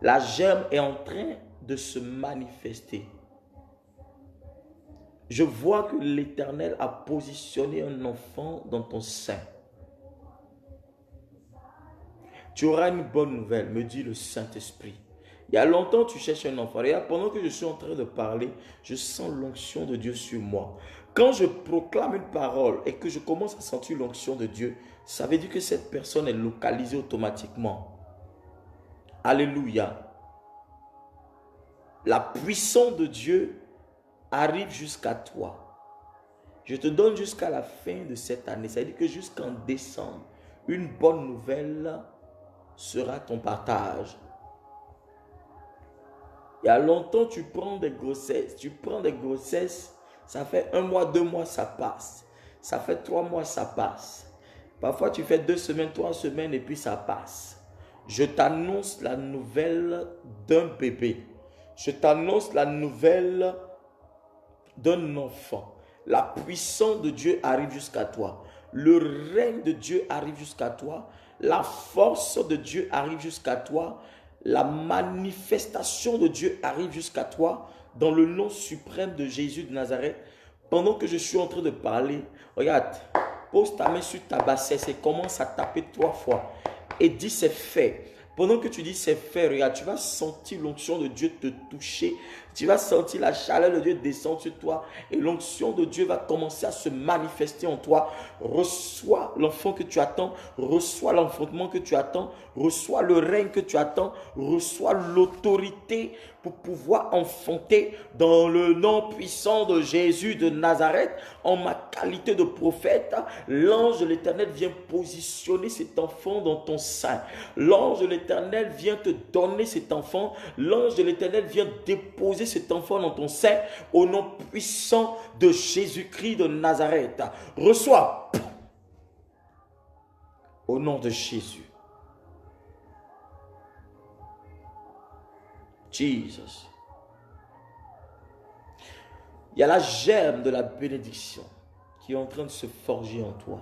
La germe est en train de se manifester. Je vois que l'Éternel a positionné un enfant dans ton sein. Tu auras une bonne nouvelle, me dit le Saint-Esprit. Il y a longtemps, tu cherches un enfant. Regarde, pendant que je suis en train de parler, je sens l'onction de Dieu sur moi. Quand je proclame une parole et que je commence à sentir l'onction de Dieu, ça veut dire que cette personne est localisée automatiquement. Alléluia. La puissance de Dieu arrive jusqu'à toi. Je te donne jusqu'à la fin de cette année. Ça veut dire que jusqu'en décembre, une bonne nouvelle sera ton partage. Il y a longtemps, tu prends des grossesses, ça fait 1 mois, 2 mois, ça passe. Ça fait 3 mois, ça passe. Parfois, tu fais 2 semaines, 3 semaines et puis ça passe. Je t'annonce la nouvelle d'un bébé. Je t'annonce la nouvelle d'un enfant. La puissance de Dieu arrive jusqu'à toi. Le règne de Dieu arrive jusqu'à toi. La force de Dieu arrive jusqu'à toi. La manifestation de Dieu arrive jusqu'à toi dans le nom suprême de Jésus de Nazareth. Pendant que je suis en train de parler, regarde, pose ta main sur ta bassesse et commence à taper 3 fois. Et dis c'est fait. Pendant que tu dis c'est fait, regarde, tu vas sentir l'onction de Dieu te toucher. Tu vas sentir la chaleur de Dieu descendre sur toi. Et l'onction de Dieu va commencer à se manifester en toi. Reçois l'enfant que tu attends. Reçois l'enfantement que tu attends. Reçois le règne que tu attends. Reçois l'autorité pour pouvoir enfanter dans le nom puissant de Jésus de Nazareth. En ma qualité de prophète, l'ange de l'Éternel vient positionner cet enfant dans ton sein. L'ange de l'Éternel vient te donner cet enfant. L'ange de l'Éternel vient déposer cet enfant dans ton sein au nom puissant de Jésus-Christ de Nazareth. Reçois au nom de Jésus. Jesus. Il y a la germe de la bénédiction qui est en train de se forger en toi.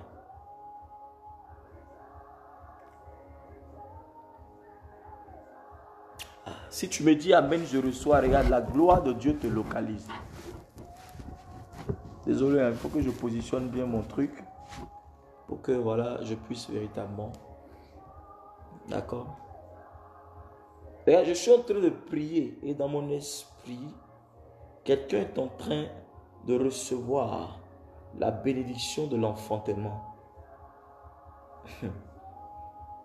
Si tu me dis Amen, je reçois, regarde, la gloire de Dieu te localise. Désolé, il faut que je positionne bien mon truc pour que voilà, je puisse véritablement. D'accord? Regarde, je suis en train de prier et dans mon esprit, quelqu'un est en train de recevoir la bénédiction de l'enfantement.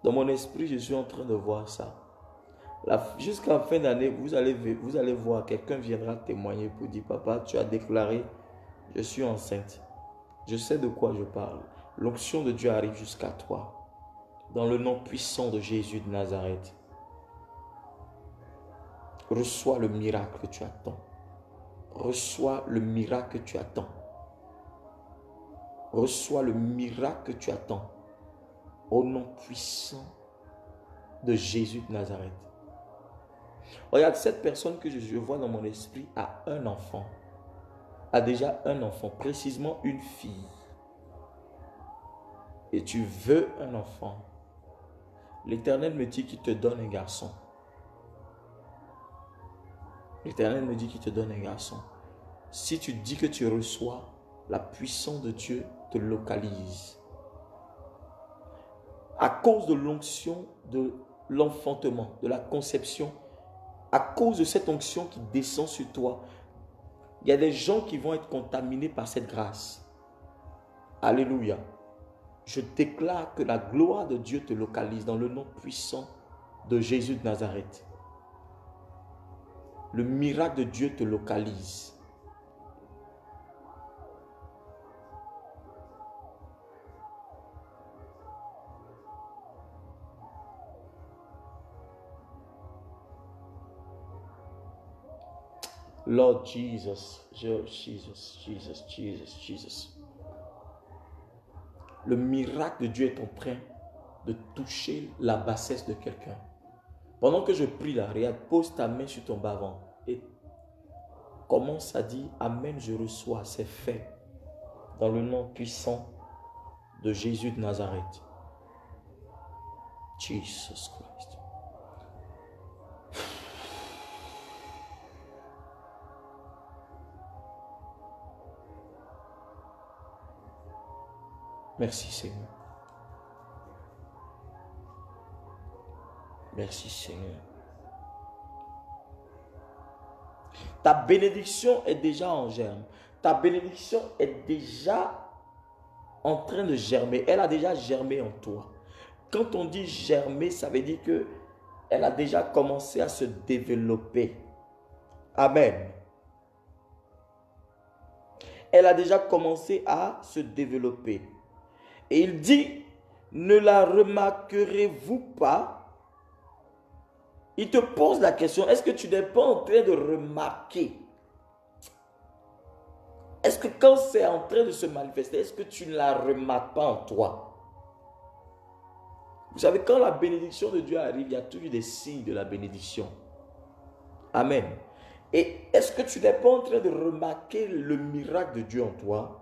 Dans mon esprit, je suis en train de voir ça. Jusqu'à la fin d'année, vous allez voir, quelqu'un viendra témoigner pour dire, papa, tu as déclaré, je suis enceinte. Je sais de quoi je parle. L'onction de Dieu arrive jusqu'à toi. Dans le nom puissant de Jésus de Nazareth. Reçois le miracle que tu attends. Reçois le miracle que tu attends. Reçois le miracle que tu attends. Au nom puissant de Jésus de Nazareth. Regarde, cette personne que je vois dans mon esprit a un enfant. A déjà un enfant, précisément une fille. Et tu veux un enfant. L'Éternel me dit qu'il te donne un garçon. L'Éternel me dit qu'il te donne un garçon. Si tu dis que tu reçois, la puissance de Dieu te localise. À cause de l'onction de l'enfantement, de la conception, à cause de cette onction qui descend sur toi, il y a des gens qui vont être contaminés par cette grâce. Alléluia. Je déclare que la gloire de Dieu te localise dans le nom puissant de Jésus de Nazareth. Le miracle de Dieu te localise. Lord Jesus, Jesus. Le miracle de Dieu est en train de toucher la bassesse de quelqu'un. Pendant que je prie là, regarde, pose ta main sur ton bas-ventre et commence à dire Amen, je reçois, c'est fait. Dans le nom puissant de Jésus de Nazareth. Jesus Christ. Merci Seigneur. Merci Seigneur. Ta bénédiction est déjà en germe. Ta bénédiction est déjà en train de germer. Elle a déjà germé en toi. Quand on dit germer, ça veut dire que elle a déjà commencé à se développer. Amen. Elle a déjà commencé à se développer. Et il dit, ne la remarquerez-vous pas? Il te pose la question, est-ce que tu n'es pas en train de remarquer? Est-ce que quand c'est en train de se manifester, est-ce que tu ne la remarques pas en toi? Vous savez, quand la bénédiction de Dieu arrive, il y a toujours des signes de la bénédiction. Amen. Et est-ce que tu n'es pas en train de remarquer le miracle de Dieu en toi?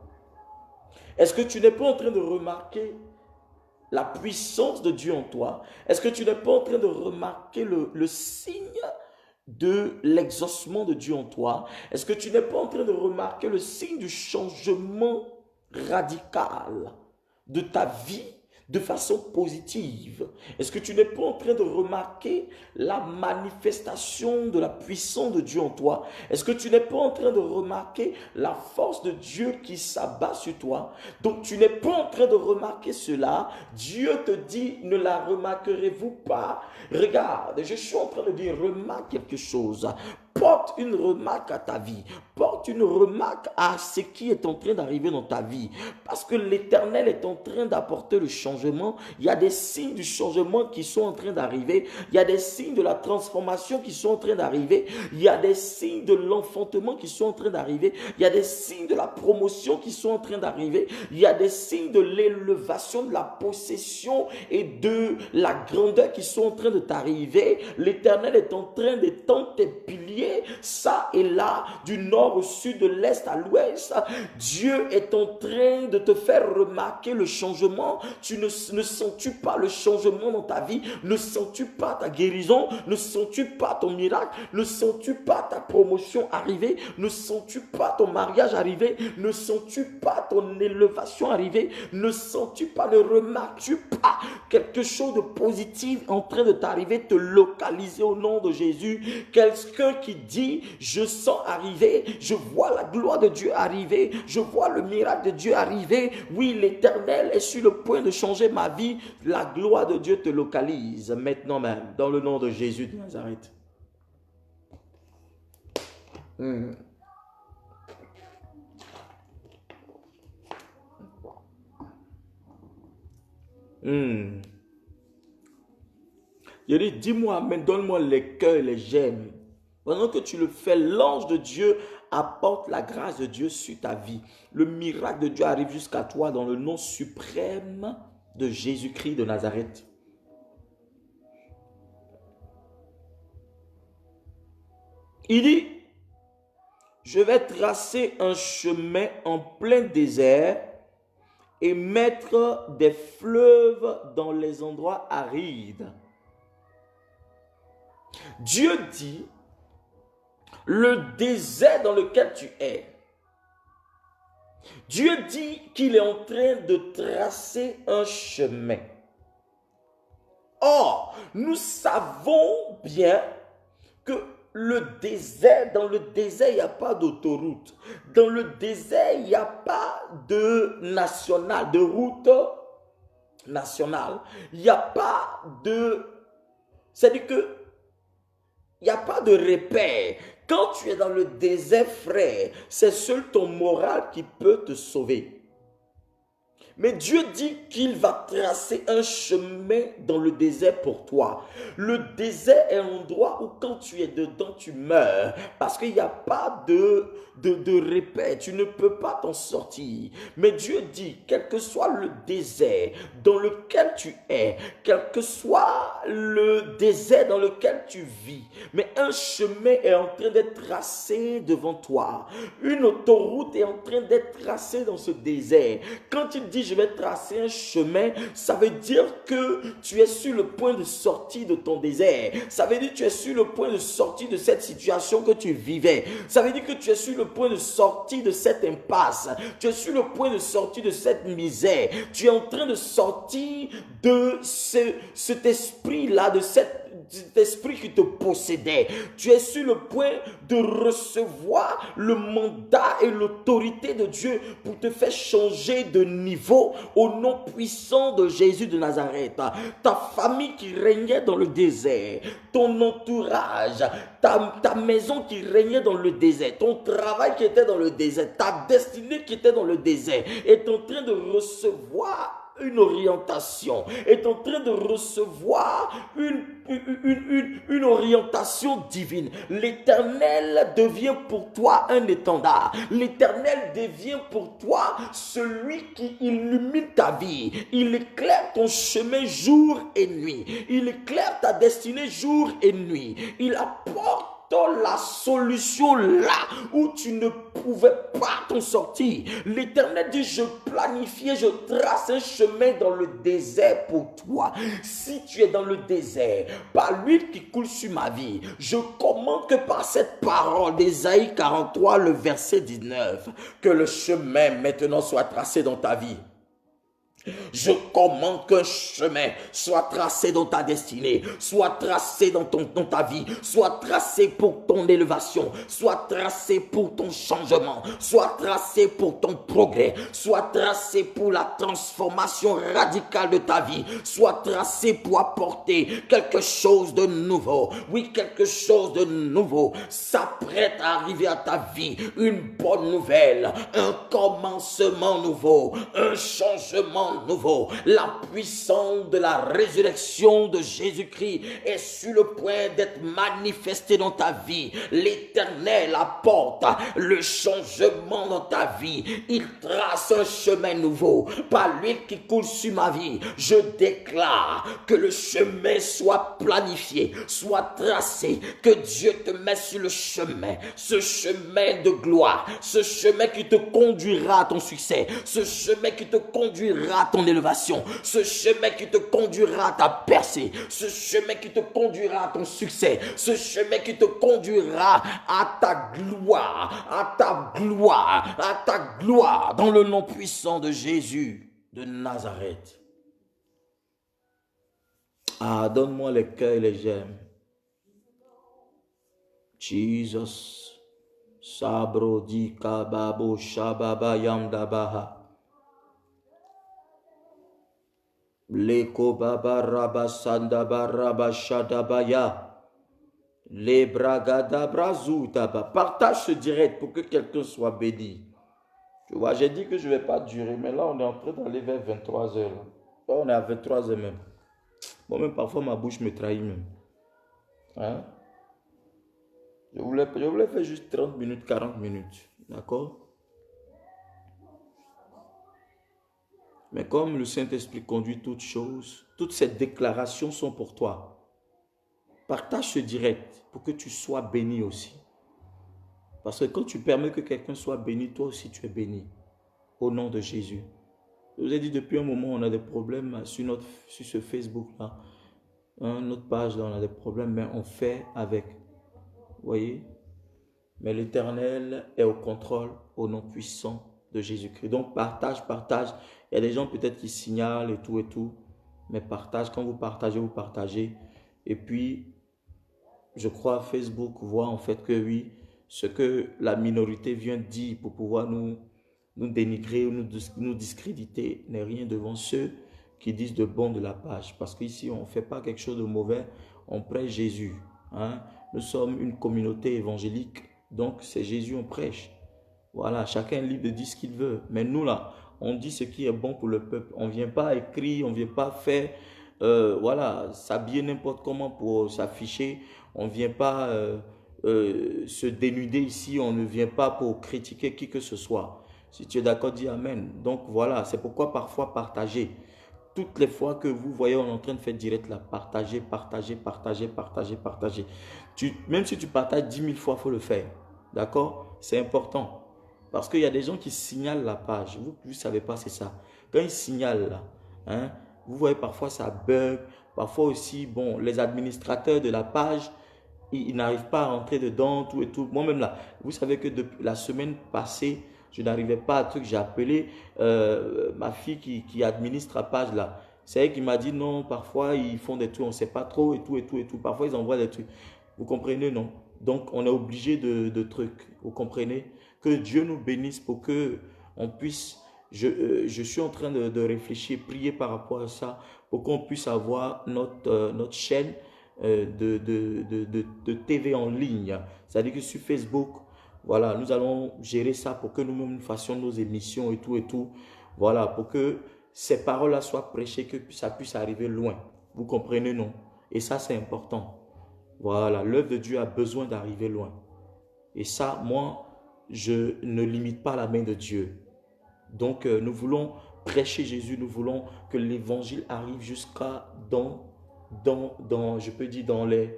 Est-ce que tu n'es pas en train de remarquer la puissance de Dieu en toi? Est-ce que tu n'es pas en train de remarquer le signe de l'exaucement de Dieu en toi? Est-ce que tu n'es pas en train de remarquer le signe du changement radical de ta vie de façon positive? Est-ce que tu n'es pas en train de remarquer la manifestation de la puissance de Dieu en toi? Est-ce que tu n'es pas en train de remarquer la force de Dieu qui s'abat sur toi? Donc tu n'es pas en train de remarquer cela. Dieu te dit, ne la remarquerez-vous pas? Regarde, je suis en train de dire, remarque quelque chose. Porte une remarque à ta vie. Porte une remarque à ce qui est en train d'arriver dans ta vie. Parce que l'Éternel est en train d'apporter le changement. Il y a des signes du changement qui sont en train d'arriver. Il y a des signes de la transformation qui sont en train d'arriver. Il y a des signes de l'enfantement qui sont en train d'arriver. Il y a des signes de la promotion qui sont en train d'arriver. Il y a des signes de l'élévation, de la possession et de la grandeur qui sont en train de t'arriver. L'Éternel est en train d'étendre tes piliers ça et là, du nord au sud, de l'est à l'ouest. Dieu est en train de te faire remarquer le changement. Tu ne sens-tu pas le changement dans ta vie? Ne sens-tu pas ta guérison? Ne sens-tu pas ton miracle? Ne sens-tu pas ta promotion arriver? Ne sens-tu pas ton mariage arriver? Ne sens-tu pas ton élévation arriver? Ne sens-tu pas, ne remarques-tu pas quelque chose de positif en train de t'arriver, te localiser au nom de Jésus? Quelqu'un qui dit, je sens arriver, je vois la gloire de Dieu arriver, je vois le miracle de Dieu arriver. Oui, l'Éternel est sur le point de changer ma vie. La gloire de Dieu te localise maintenant même, dans le nom de Jésus de Nazareth. Il dit, dis-moi, mais donne-moi les cœurs et les gemmes. Pendant que tu le fais, l'ange de Dieu apporte la grâce de Dieu sur ta vie. Le miracle de Dieu arrive jusqu'à toi dans le nom suprême de Jésus-Christ de Nazareth. Il dit, je vais tracer un chemin en plein désert et mettre des fleuves dans les endroits arides. Dieu dit, le désert dans lequel tu es, Dieu dit qu'il est en train de tracer un chemin. Or, nous savons bien que le désert, dans le désert, il n'y a pas d'autoroute. Dans le désert, il n'y a pas de national, de route nationale. Il n'y a pas de... C'est-à-dire que il n'y a pas de repère. Quand tu es dans le désert, frère, c'est seul ton moral qui peut te sauver. Mais Dieu dit qu'il va tracer un chemin dans le désert pour toi. Le désert est un endroit où quand tu es dedans, tu meurs. Parce qu'il n'y a pas de répit. Tu ne peux pas t'en sortir. Mais Dieu dit, quel que soit le désert dans lequel tu es, quel que soit le désert dans lequel tu vis, mais un chemin est en train d'être tracé devant toi. Une autoroute est en train d'être tracée dans ce désert. Quand il dit je vais tracer un chemin, ça veut dire que tu es sur le point de sortir de ton désert. Ça veut dire que tu es sur le point de sortir de cette situation que tu vivais. Ça veut dire que tu es sur le point de sortir de cette impasse. Tu es sur le point de sortir de cette misère. Tu es en train de sortir de cet esprit-là, de cet esprit qui te possédait. Tu es sur le point de recevoir le mandat et l'autorité de Dieu pour te faire changer de niveau au nom puissant de Jésus de Nazareth. Ta famille qui régnait dans le désert, ton entourage, ta maison qui régnait dans le désert, ton travail qui était dans le désert, ta destinée qui était dans le désert, est en train de recevoir une orientation, est en train de recevoir une orientation divine. L'Éternel devient pour toi un étendard. L'Éternel devient pour toi celui qui illumine ta vie. Il éclaire ton chemin jour et nuit. Il éclaire ta destinée jour et nuit. Il apporte la solution là où tu ne pouvais pas t'en sortir. L'Éternel dit, je planifie, je trace un chemin dans le désert pour toi. Si tu es dans le désert, par l'huile qui coule sur ma vie, je commande que par cette parole d'Ésaïe 43, le verset 19, que le chemin maintenant soit tracé dans ta vie. Je commande qu'un chemin soit tracé dans ta destinée, soit tracé dans ta vie, soit tracé pour ton élévation, soit tracé pour ton changement, soit tracé pour ton progrès, soit tracé pour la transformation radicale de ta vie, soit tracé pour apporter quelque chose de nouveau. Oui, quelque chose de nouveau s'apprête à arriver à ta vie. Une bonne nouvelle, un commencement nouveau, un changement nouveau. La puissance de la résurrection de Jésus-Christ est sur le point d'être manifestée dans ta vie. L'Éternel apporte le changement dans ta vie. Il trace un chemin nouveau. Par l'huile qui coule sur ma vie, je déclare que le chemin soit planifié, soit tracé, que Dieu te met sur le chemin, ce chemin de gloire, ce chemin qui te conduira à ton succès, ce chemin qui te conduira à ton élévation, ce chemin qui te conduira à ta percée, ce chemin qui te conduira à ton succès, ce chemin qui te conduira à ta gloire, à ta gloire, à ta gloire, dans le nom puissant de Jésus de Nazareth. Ah, donne-moi les cœurs et les j'aime. Jesus. Sabro di kababo shababa yamdabaha. Leko baba raba sandaba raba shadabaya. Les bragada brazutaba. Partage ce direct pour que quelqu'un soit béni. Tu vois, j'ai dit que je ne vais pas durer, mais là on est en train d'aller vers 23h. Là on est à 23h même. Bon, même parfois ma bouche me trahit même. Hein? Je voulais faire juste 30 minutes, 40 minutes. D'accord? Mais comme le Saint-Esprit conduit toutes choses, toutes ces déclarations sont pour toi. Partage ce direct pour que tu sois béni aussi. Parce que quand tu permets que quelqu'un soit béni, toi aussi tu es béni. Au nom de Jésus. Je vous ai dit depuis un moment, on a des problèmes sur ce Facebook-là. Notre page, là, on a des problèmes, mais on fait avec. Vous voyez? Mais l'Éternel est au contrôle au nom puissant de Jésus-Christ. Donc partage. Il y a des gens peut-être qui signalent et tout. Mais partage, quand vous partagez. Et puis, je crois Facebook voit en fait que oui, ce que la minorité vient dire pour pouvoir nous dénigrer ou nous discréditer n'est rien devant ceux qui disent de bon de la page. Parce qu'ici, on ne fait pas quelque chose de mauvais, on prêche Jésus. Hein? Nous sommes une communauté évangélique, donc c'est Jésus on prêche. Voilà, chacun est libre de dire ce qu'il veut. Mais nous là, on dit ce qui est bon pour le peuple. On ne vient pas écrire, on ne vient pas faire, voilà, s'habiller n'importe comment pour s'afficher. On ne vient pas se dénuder ici, on ne vient pas pour critiquer qui que ce soit. Si tu es d'accord, dis Amen. Donc voilà, c'est pourquoi parfois partager. Toutes les fois que vous voyez, on est en train de faire direct là, partagez, partagez, partagez, partagez, partagez. Même si tu partages 10 000 fois, il faut le faire. D'accord? C'est important. Parce qu'il y a des gens qui signalent la page. Vous ne savez pas, c'est ça. Quand ils signalent là, hein, vous voyez parfois ça bug. Parfois aussi, bon, les administrateurs de la page, ils n'arrivent pas à rentrer dedans, tout et tout. Moi-même là, vous savez que depuis la semaine passée, je n'arrivais pas à truc. J'ai appelé ma fille qui administre la page là. C'est elle qui m'a dit non, parfois ils font des trucs, on ne sait pas trop et tout et tout et tout. Parfois ils envoient des trucs. Vous comprenez, non? Donc on est obligé de trucs. Vous comprenez? Que Dieu nous bénisse pour que on puisse. Je suis en train de réfléchir, prier par rapport à ça, pour qu'on puisse avoir notre chaîne de TV en ligne. C'est-à-dire que sur Facebook, voilà, nous allons gérer ça pour que nous-mêmes fassions nos émissions et tout et tout. Voilà, pour que ces paroles-là soient prêchées, que ça puisse arriver loin. Vous comprenez, non? Et ça, c'est important. Voilà, l'œuvre de Dieu a besoin d'arriver loin. Et ça, moi, je ne limite pas la main de Dieu. Donc, nous voulons prêcher Jésus, nous voulons que l'évangile arrive jusqu'à je peux dire, dans les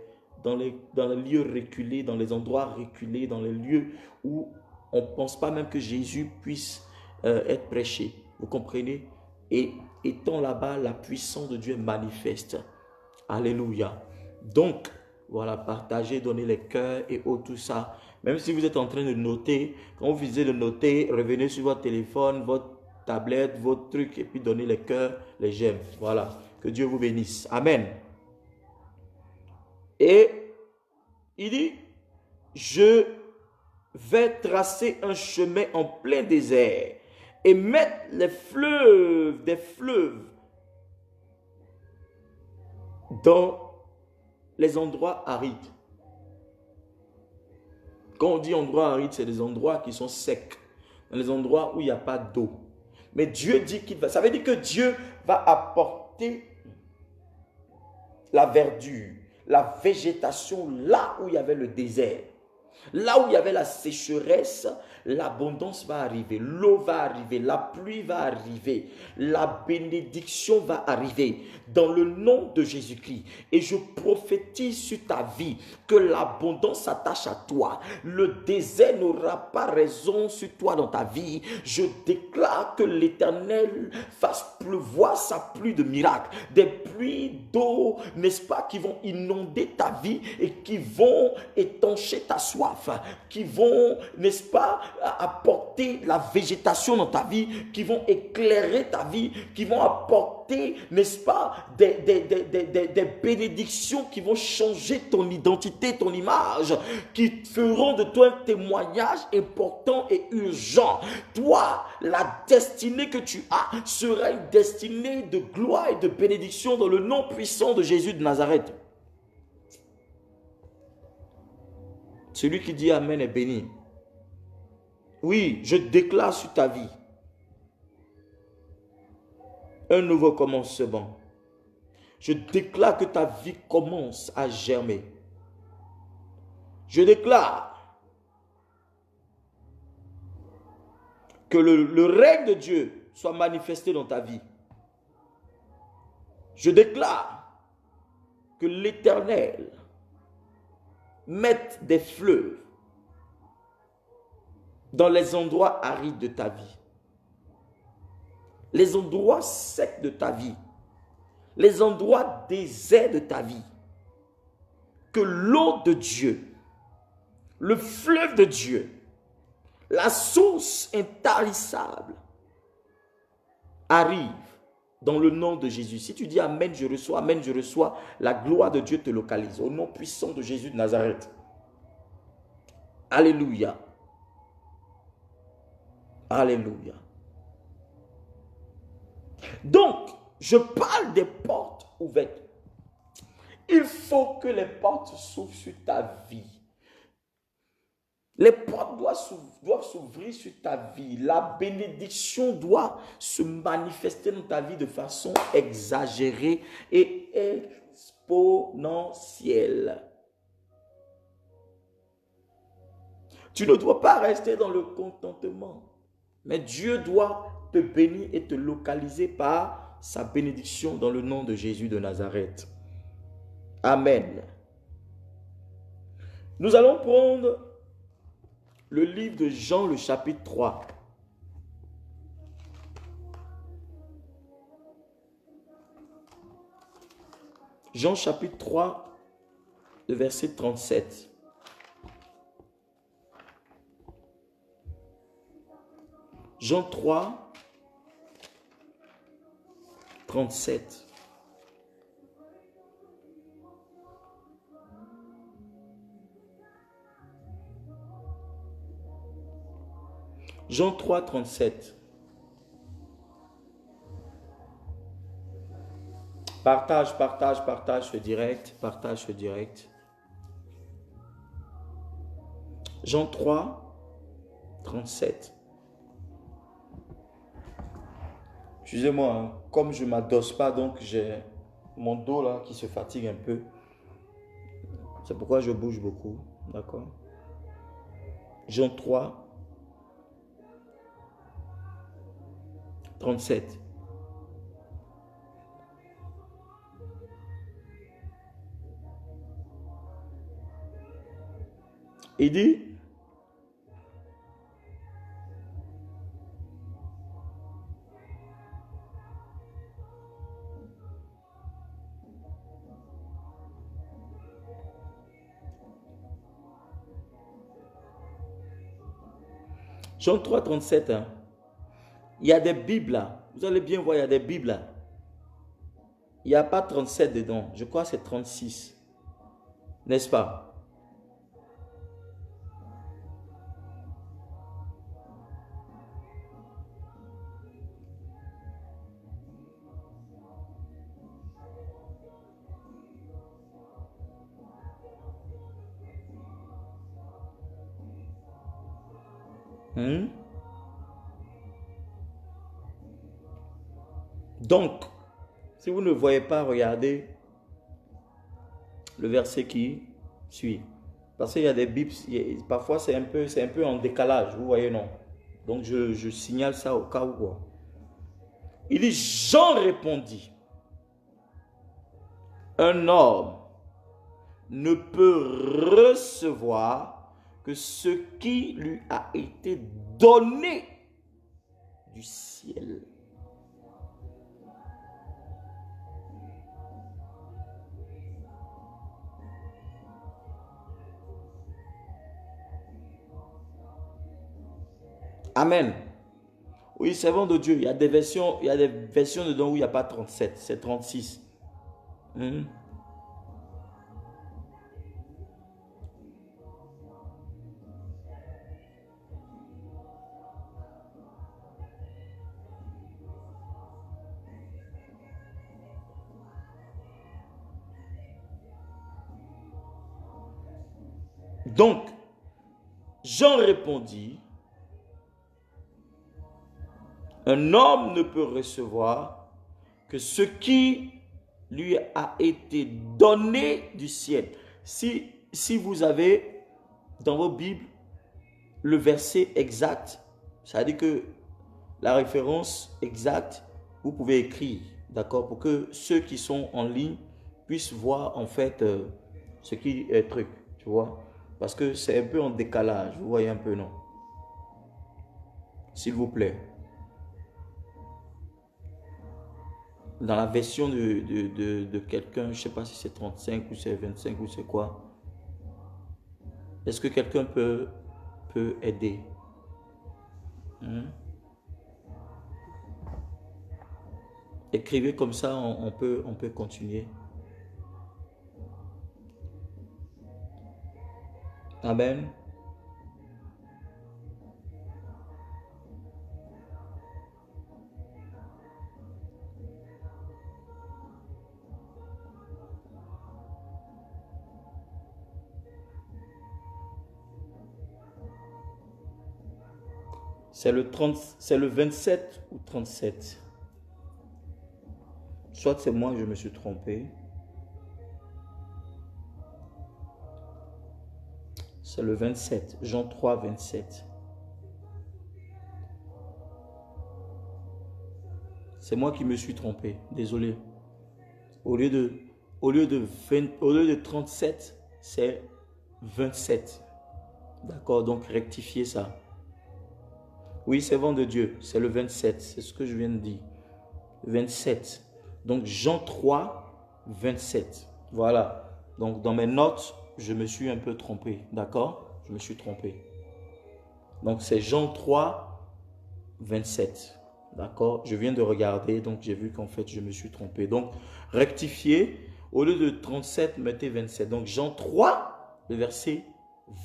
lieux reculés, dans les endroits reculés, dans les lieux où on ne pense pas même que Jésus puisse être prêché. Vous comprenez? Et étant là-bas, la puissance de Dieu est manifeste. Alléluia. Donc, voilà, partagez, donnez les cœurs et tout ça. Même si vous êtes en train de noter, quand vous visez de noter, revenez sur votre téléphone, votre tablette, votre truc, et puis donnez les cœurs, les j'aime. Voilà. Que Dieu vous bénisse. Amen. Et il dit, je vais tracer un chemin en plein désert et mettre des fleuves dans les endroits arides. Quand on dit endroits arides, c'est des endroits qui sont secs, dans les endroits où il n'y a pas d'eau. Mais Dieu dit qu'il va, ça veut dire que Dieu va apporter la verdure, la végétation là où il y avait le désert. Là où il y avait la sécheresse, l'abondance va arriver, l'eau va arriver, la pluie va arriver, la bénédiction va arriver dans le nom de Jésus-Christ. Et je prophétise sur ta vie que l'abondance s'attache à toi. Le désert n'aura pas raison sur toi dans ta vie. Je déclare que l'Éternel fasse pleuvoir sa pluie de miracles, des pluies d'eau, n'est-ce pas, qui vont inonder ta vie et qui vont étancher ta soif, qui vont, n'est-ce pas, apporter la végétation dans ta vie, qui vont éclairer ta vie, qui vont apporter, n'est-ce pas, des bénédictions qui vont changer ton identité, ton image, qui feront de toi un témoignage important et urgent. Toi, la destinée que tu as sera une destinée de gloire et de bénédiction dans le nom puissant de Jésus de Nazareth. Celui qui dit Amen est béni. Oui, je déclare sur ta vie un nouveau commencement. Je déclare que ta vie commence à germer. Je déclare que le règne de Dieu soit manifesté dans ta vie. Je déclare que l'Éternel mette des fleuves dans les endroits arides de ta vie, les endroits secs de ta vie, les endroits déserts de ta vie. Que l'eau de Dieu, le fleuve de Dieu, la source intarissable arrive dans le nom de Jésus. Si tu dis Amen, je reçois, la gloire de Dieu te localise. Au nom puissant de Jésus de Nazareth. Alléluia. Alléluia. Donc, je parle des portes ouvertes. Il faut que les portes s'ouvrent sur ta vie. Les portes doivent s'ouvrir sur ta vie. La bénédiction doit se manifester dans ta vie de façon exagérée et exponentielle. Tu ne dois pas rester dans le contentement. Mais Dieu doit te bénir et te localiser par sa bénédiction dans le nom de Jésus de Nazareth. Amen. Nous allons prendre le livre de Jean, le chapitre 3. Jean chapitre 3, le verset 37. Jean 3, 37. Jean 3, 37. Partage ce direct. Partage ce direct. Jean 3, 37. Excusez-moi, hein, comme je ne m'adosse pas, donc j'ai mon dos là qui se fatigue un peu. C'est pourquoi je bouge beaucoup. D'accord? Jean 3, 37. Il dit, Jean 3, 37, hein. Il y a des Bibles là. Vous allez bien voir, il y a des Bibles là. Il n'y a pas 37 dedans. Je crois que c'est 36. N'est-ce pas? Donc, si vous ne voyez pas, regardez le verset qui suit. Parce qu'il y a des bibles, parfois c'est un peu en décalage, vous voyez, non? Donc, je signale ça au cas où. Quoi. Il dit, Jean répondit, un homme ne peut recevoir que ce qui lui a été donné du ciel. Amen. Oui, servant de Dieu, il y a des versions dedans où il n'y a pas 37, c'est 36. Donc, Jean répondit, un homme ne peut recevoir que ce qui lui a été donné du ciel. Si vous avez dans vos Bibles le verset exact, ça veut dire que la référence exacte, vous pouvez écrire, d'accord, pour que ceux qui sont en ligne puissent voir en fait ce qui est truc, tu vois. Parce que c'est un peu en décalage, vous voyez un peu, non? S'il vous plaît. Dans la version de quelqu'un, je ne sais pas si c'est 35 ou c'est 25 ou c'est quoi. Est-ce que quelqu'un peut aider? Écrivez comme ça, on peut continuer. Amen. c'est le 27 ou 37. Soit c'est moi que je me suis trompé. C'est le 27, Jean 3, 27. C'est moi qui me suis trompé, désolé. Au lieu de 37, c'est 27. D'accord, donc rectifiez ça. Oui, c'est vent de Dieu, c'est le 27, c'est ce que je viens de dire. 27. Donc Jean 3, 27. Voilà. Donc dans mes notes, je me suis un peu trompé. D'accord? Je me suis trompé. Donc c'est Jean 3, 27. D'accord? Je viens de regarder, donc j'ai vu qu'en fait je me suis trompé. Donc rectifiez, au lieu de 37, mettez 27. Donc Jean 3, le verset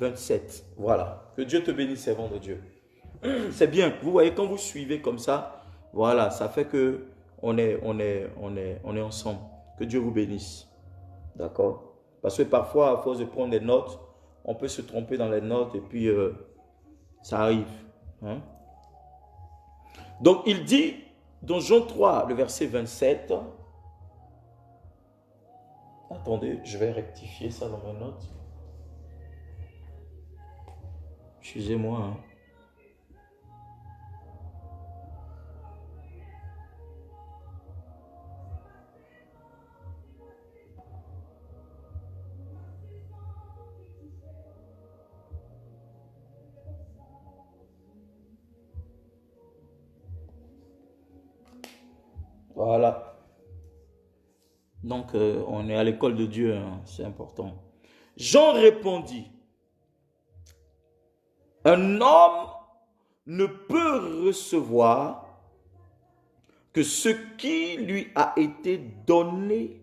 27. Voilà. Que Dieu te bénisse, servant de Dieu. C'est bien. Vous voyez, quand vous suivez comme ça, voilà, ça fait que on est ensemble. Que Dieu vous bénisse. D'accord? Parce que parfois, à force de prendre des notes, on peut se tromper dans les notes et puis ça arrive. Hein? Donc, il dit, dans Jean 3, le verset 27, attendez, je vais rectifier ça dans mes notes. Excusez-moi. Hein. Voilà. Donc, on est à l'école de Dieu, hein, c'est important. Jean répondit, un homme ne peut recevoir que ce qui lui a été donné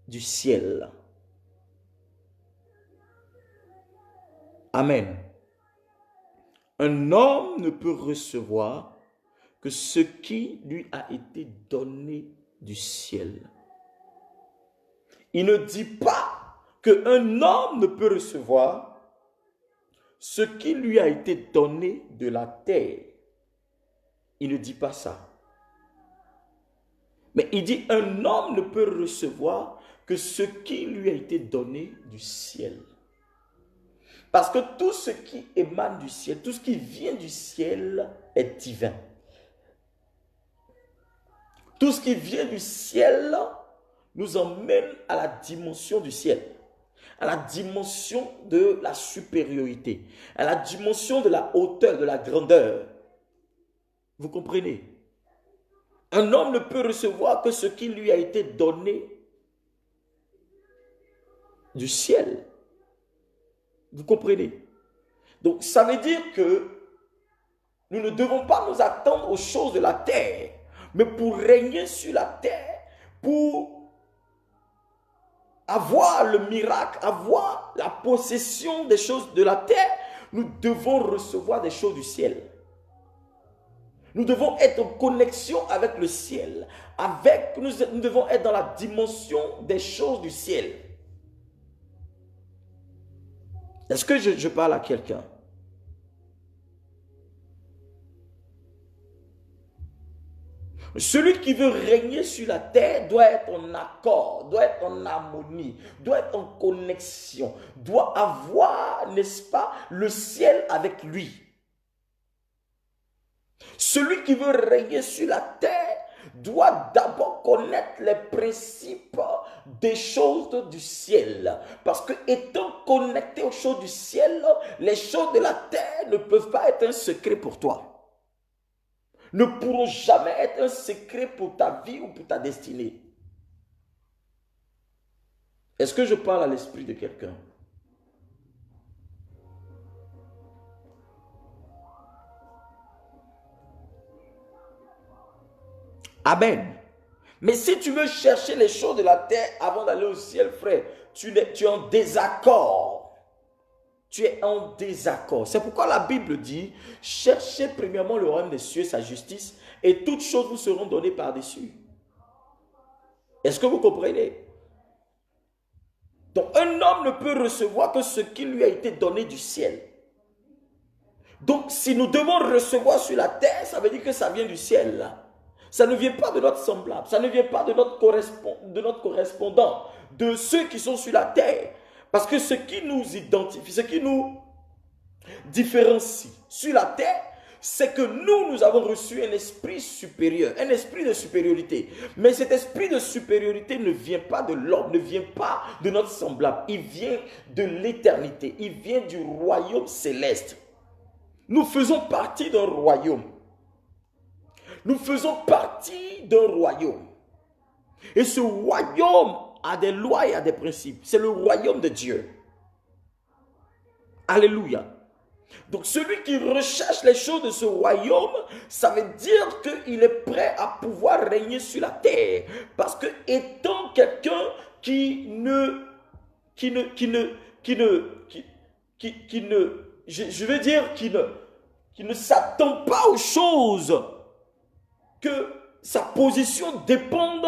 du ciel. Amen. Un homme ne peut recevoir que ce qui lui a été donné du ciel. Il ne dit pas qu'un homme ne peut recevoir ce qui lui a été donné de la terre. Il ne dit pas ça. Mais il dit un homme ne peut recevoir que ce qui lui a été donné du ciel. Parce que tout ce qui émane du ciel, tout ce qui vient du ciel est divin. Tout ce qui vient du ciel nous emmène à la dimension du ciel, à la dimension de la supériorité, à la dimension de la hauteur, de la grandeur. Vous comprenez? Un homme ne peut recevoir que ce qui lui a été donné du ciel. Vous comprenez? Donc, ça veut dire que nous ne devons pas nous attendre aux choses de la terre, mais pour régner sur la terre, pour avoir le miracle, avoir la possession des choses de la terre, nous devons recevoir des choses du ciel. Nous devons être en connexion avec le ciel. Nous devons être dans la dimension des choses du ciel. Est-ce que je parle à quelqu'un? Celui qui veut régner sur la terre doit être en accord, doit être en harmonie, doit être en connexion, doit avoir, n'est-ce pas, le ciel avec lui. Celui qui veut régner sur la terre doit d'abord connaître les principes des choses du ciel. Parce que étant connecté aux choses du ciel, les choses de la terre ne peuvent pas être un secret pour toi. Ne pourront jamais être un secret pour ta vie ou pour ta destinée. Est-ce que je parle à l'esprit de quelqu'un? Amen. Mais si tu veux chercher les choses de la terre avant d'aller au ciel, frère, tu es en désaccord. Tu es en désaccord. C'est pourquoi la Bible dit, cherchez premièrement le royaume des cieux, sa justice, et toutes choses vous seront données par-dessus. Est-ce que vous comprenez? Donc un homme ne peut recevoir que ce qui lui a été donné du ciel. Donc, si nous devons recevoir sur la terre, ça veut dire que ça vient du ciel. Ça ne vient pas de notre semblable, ça ne vient pas de notre correspondant, de ceux qui sont sur la terre. Parce que ce qui nous identifie, ce qui nous différencie sur la terre, c'est que nous avons reçu un esprit supérieur, un esprit de supériorité. Mais cet esprit de supériorité ne vient pas de l'homme, ne vient pas de notre semblable. Il vient de l'éternité, il vient du royaume céleste. Nous faisons partie d'un royaume. Nous faisons partie d'un royaume. Et ce royaume a des lois et a des principes. C'est le royaume de Dieu. Alléluia. Donc celui qui recherche les choses de ce royaume, ça veut dire qu'il est prêt à pouvoir régner sur la terre. Parce que étant quelqu'un qui ne s'attend pas aux choses, que sa position dépende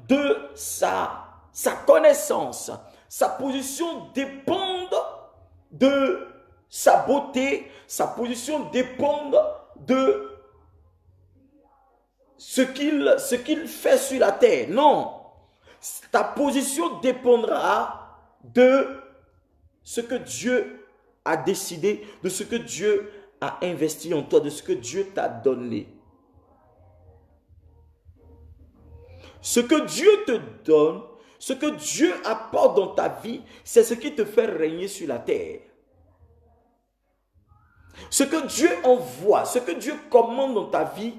de sa connaissance. Sa position dépend de sa beauté. Sa position dépend de ce qu'il fait sur la terre. Non. Ta position dépendra de ce que Dieu a décidé, de ce que Dieu a investi en toi, de ce que Dieu t'a donné. Ce que Dieu te donne, ce que Dieu apporte dans ta vie, c'est ce qui te fait régner sur la terre. Ce que Dieu envoie, ce que Dieu commande dans ta vie,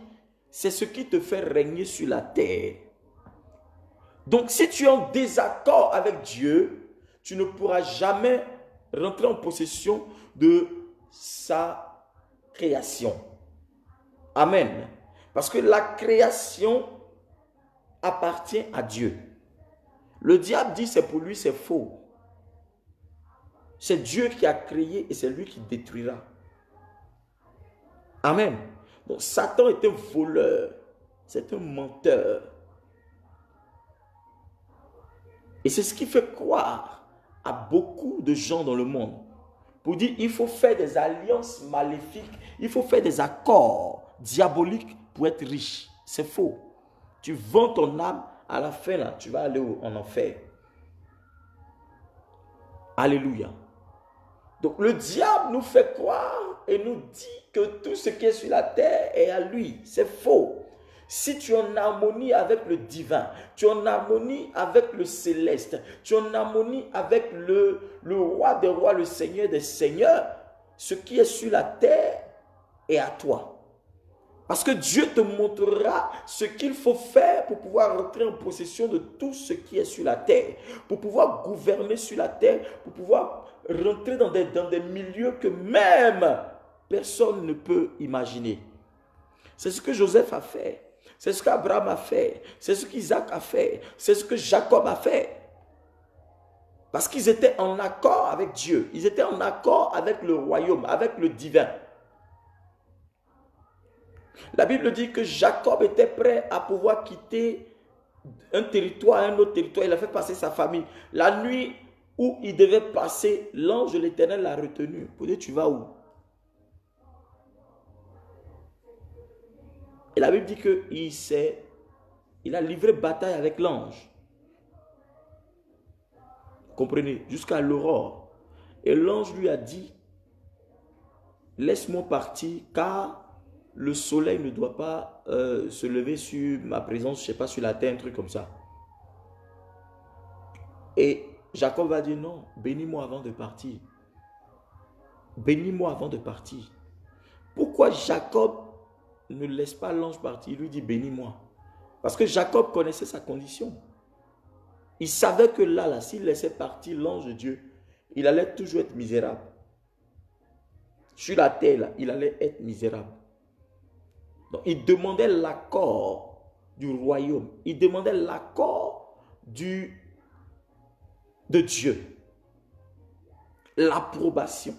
c'est ce qui te fait régner sur la terre. Donc si tu es en désaccord avec Dieu, tu ne pourras jamais rentrer en possession de sa création. Amen. Parce que la création appartient à Dieu. Le diable dit c'est pour lui, c'est faux. C'est Dieu qui a créé et c'est lui qui détruira. Amen. Donc Satan est un voleur, c'est un menteur. Et c'est ce qui fait croire à beaucoup de gens dans le monde. Pour dire il faut faire des alliances maléfiques, il faut faire des accords diaboliques pour être riche. C'est faux. Tu vends ton âme, à la fin, là, tu vas aller en enfer. Alléluia. Donc le diable nous fait croire et nous dit que tout ce qui est sur la terre est à lui. C'est faux. Si tu es en harmonie avec le divin, tu es en harmonie avec le céleste, tu es en harmonie avec le roi des rois, le seigneur des seigneurs, ce qui est sur la terre est à toi. Parce que Dieu te montrera ce qu'il faut faire pour pouvoir rentrer en possession de tout ce qui est sur la terre. Pour pouvoir gouverner sur la terre, pour pouvoir rentrer dans des milieux que même personne ne peut imaginer. C'est ce que Joseph a fait. C'est ce qu'Abraham a fait. C'est ce qu'Isaac a fait. C'est ce que Jacob a fait. Parce qu'ils étaient en accord avec Dieu. Ils étaient en accord avec le royaume, avec le divin. La Bible dit que Jacob était prêt à pouvoir quitter un territoire à un autre territoire. Il a fait passer sa famille. La nuit où il devait passer, l'ange de l'Éternel l'a retenu. Pour dire, tu vas où? Et la Bible dit qu'il a livré bataille avec l'ange. Comprenez? Jusqu'à l'aurore. Et l'ange lui a dit, laisse-moi partir car le soleil ne doit pas se lever sur ma présence, je ne sais pas, sur la terre, un truc comme ça. Et Jacob va dire non, bénis-moi avant de partir. Bénis-moi avant de partir. Pourquoi Jacob ne laisse pas l'ange partir? Il lui dit bénis-moi. Parce que Jacob connaissait sa condition. Il savait que là, s'il laissait partir l'ange de Dieu, il allait toujours être misérable. Sur la terre, là, il allait être misérable. Donc, il demandait l'accord du royaume. Il demandait l'accord de Dieu. L'approbation,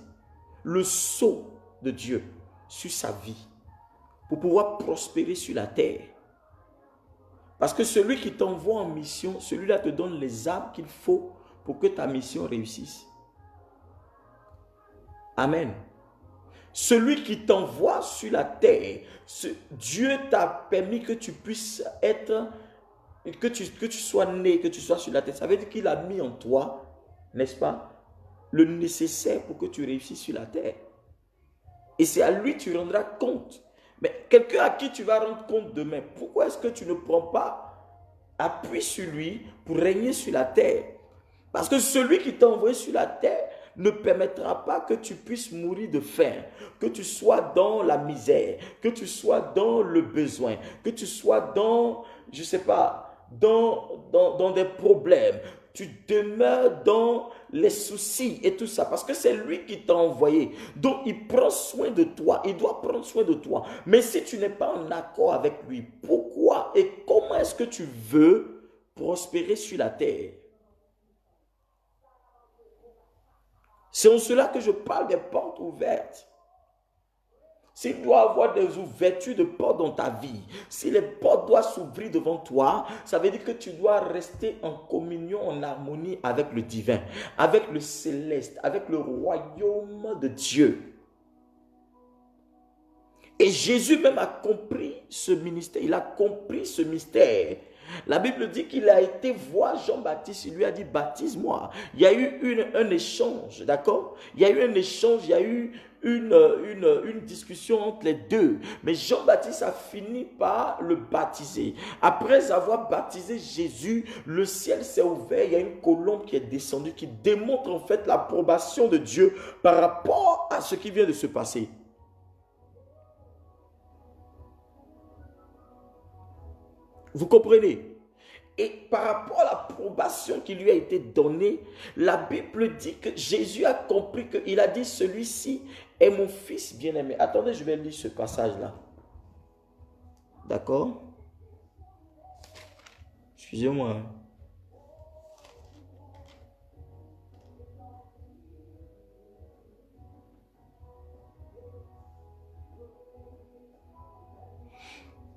le sceau de Dieu sur sa vie pour pouvoir prospérer sur la terre. Parce que celui qui t'envoie en mission, celui-là te donne les armes qu'il faut pour que ta mission réussisse. Amen. Celui qui t'envoie sur la terre, Dieu t'a permis que tu puisses être, que tu sois né, que tu sois sur la terre. Ça veut dire qu'il a mis en toi, n'est-ce pas, le nécessaire pour que tu réussisses sur la terre. Et c'est à lui que tu rendras compte. Mais quelqu'un à qui tu vas rendre compte demain, pourquoi est-ce que tu ne prends pas appui sur lui pour régner sur la terre? Parce que celui qui t'a envoyé sur la terre ne permettra pas que tu puisses mourir de faim, que tu sois dans la misère, que tu sois dans le besoin, que tu sois dans, je ne sais pas, dans des problèmes. Tu demeures dans les soucis et tout ça, parce que c'est lui qui t'a envoyé. Donc, il prend soin de toi, il doit prendre soin de toi. Mais si tu n'es pas en accord avec lui, pourquoi et comment est-ce que tu veux prospérer sur la terre? C'est en cela que je parle des portes ouvertes. S'il doit y avoir des ouvertures de portes dans ta vie, si les portes doivent s'ouvrir devant toi, ça veut dire que tu dois rester en communion, en harmonie avec le divin, avec le céleste, avec le royaume de Dieu. Et Jésus même a compris ce ministère, il a compris ce mystère. La Bible dit qu'il a été voir Jean-Baptiste, il lui a dit baptise-moi. Il y a eu un échange, d'accord? Il y a eu un échange, il y a eu une discussion entre les deux. Mais Jean-Baptiste a fini par le baptiser. Après avoir baptisé Jésus, le ciel s'est ouvert, il y a une colombe qui est descendue, qui démontre en fait l'approbation de Dieu par rapport à ce qui vient de se passer. Vous comprenez? Et par rapport à l'approbation qui lui a été donnée, la Bible dit que Jésus a compris qu'il a dit celui-ci est mon fils bien-aimé. Attendez, je vais lire ce passage-là. D'accord? Excusez-moi.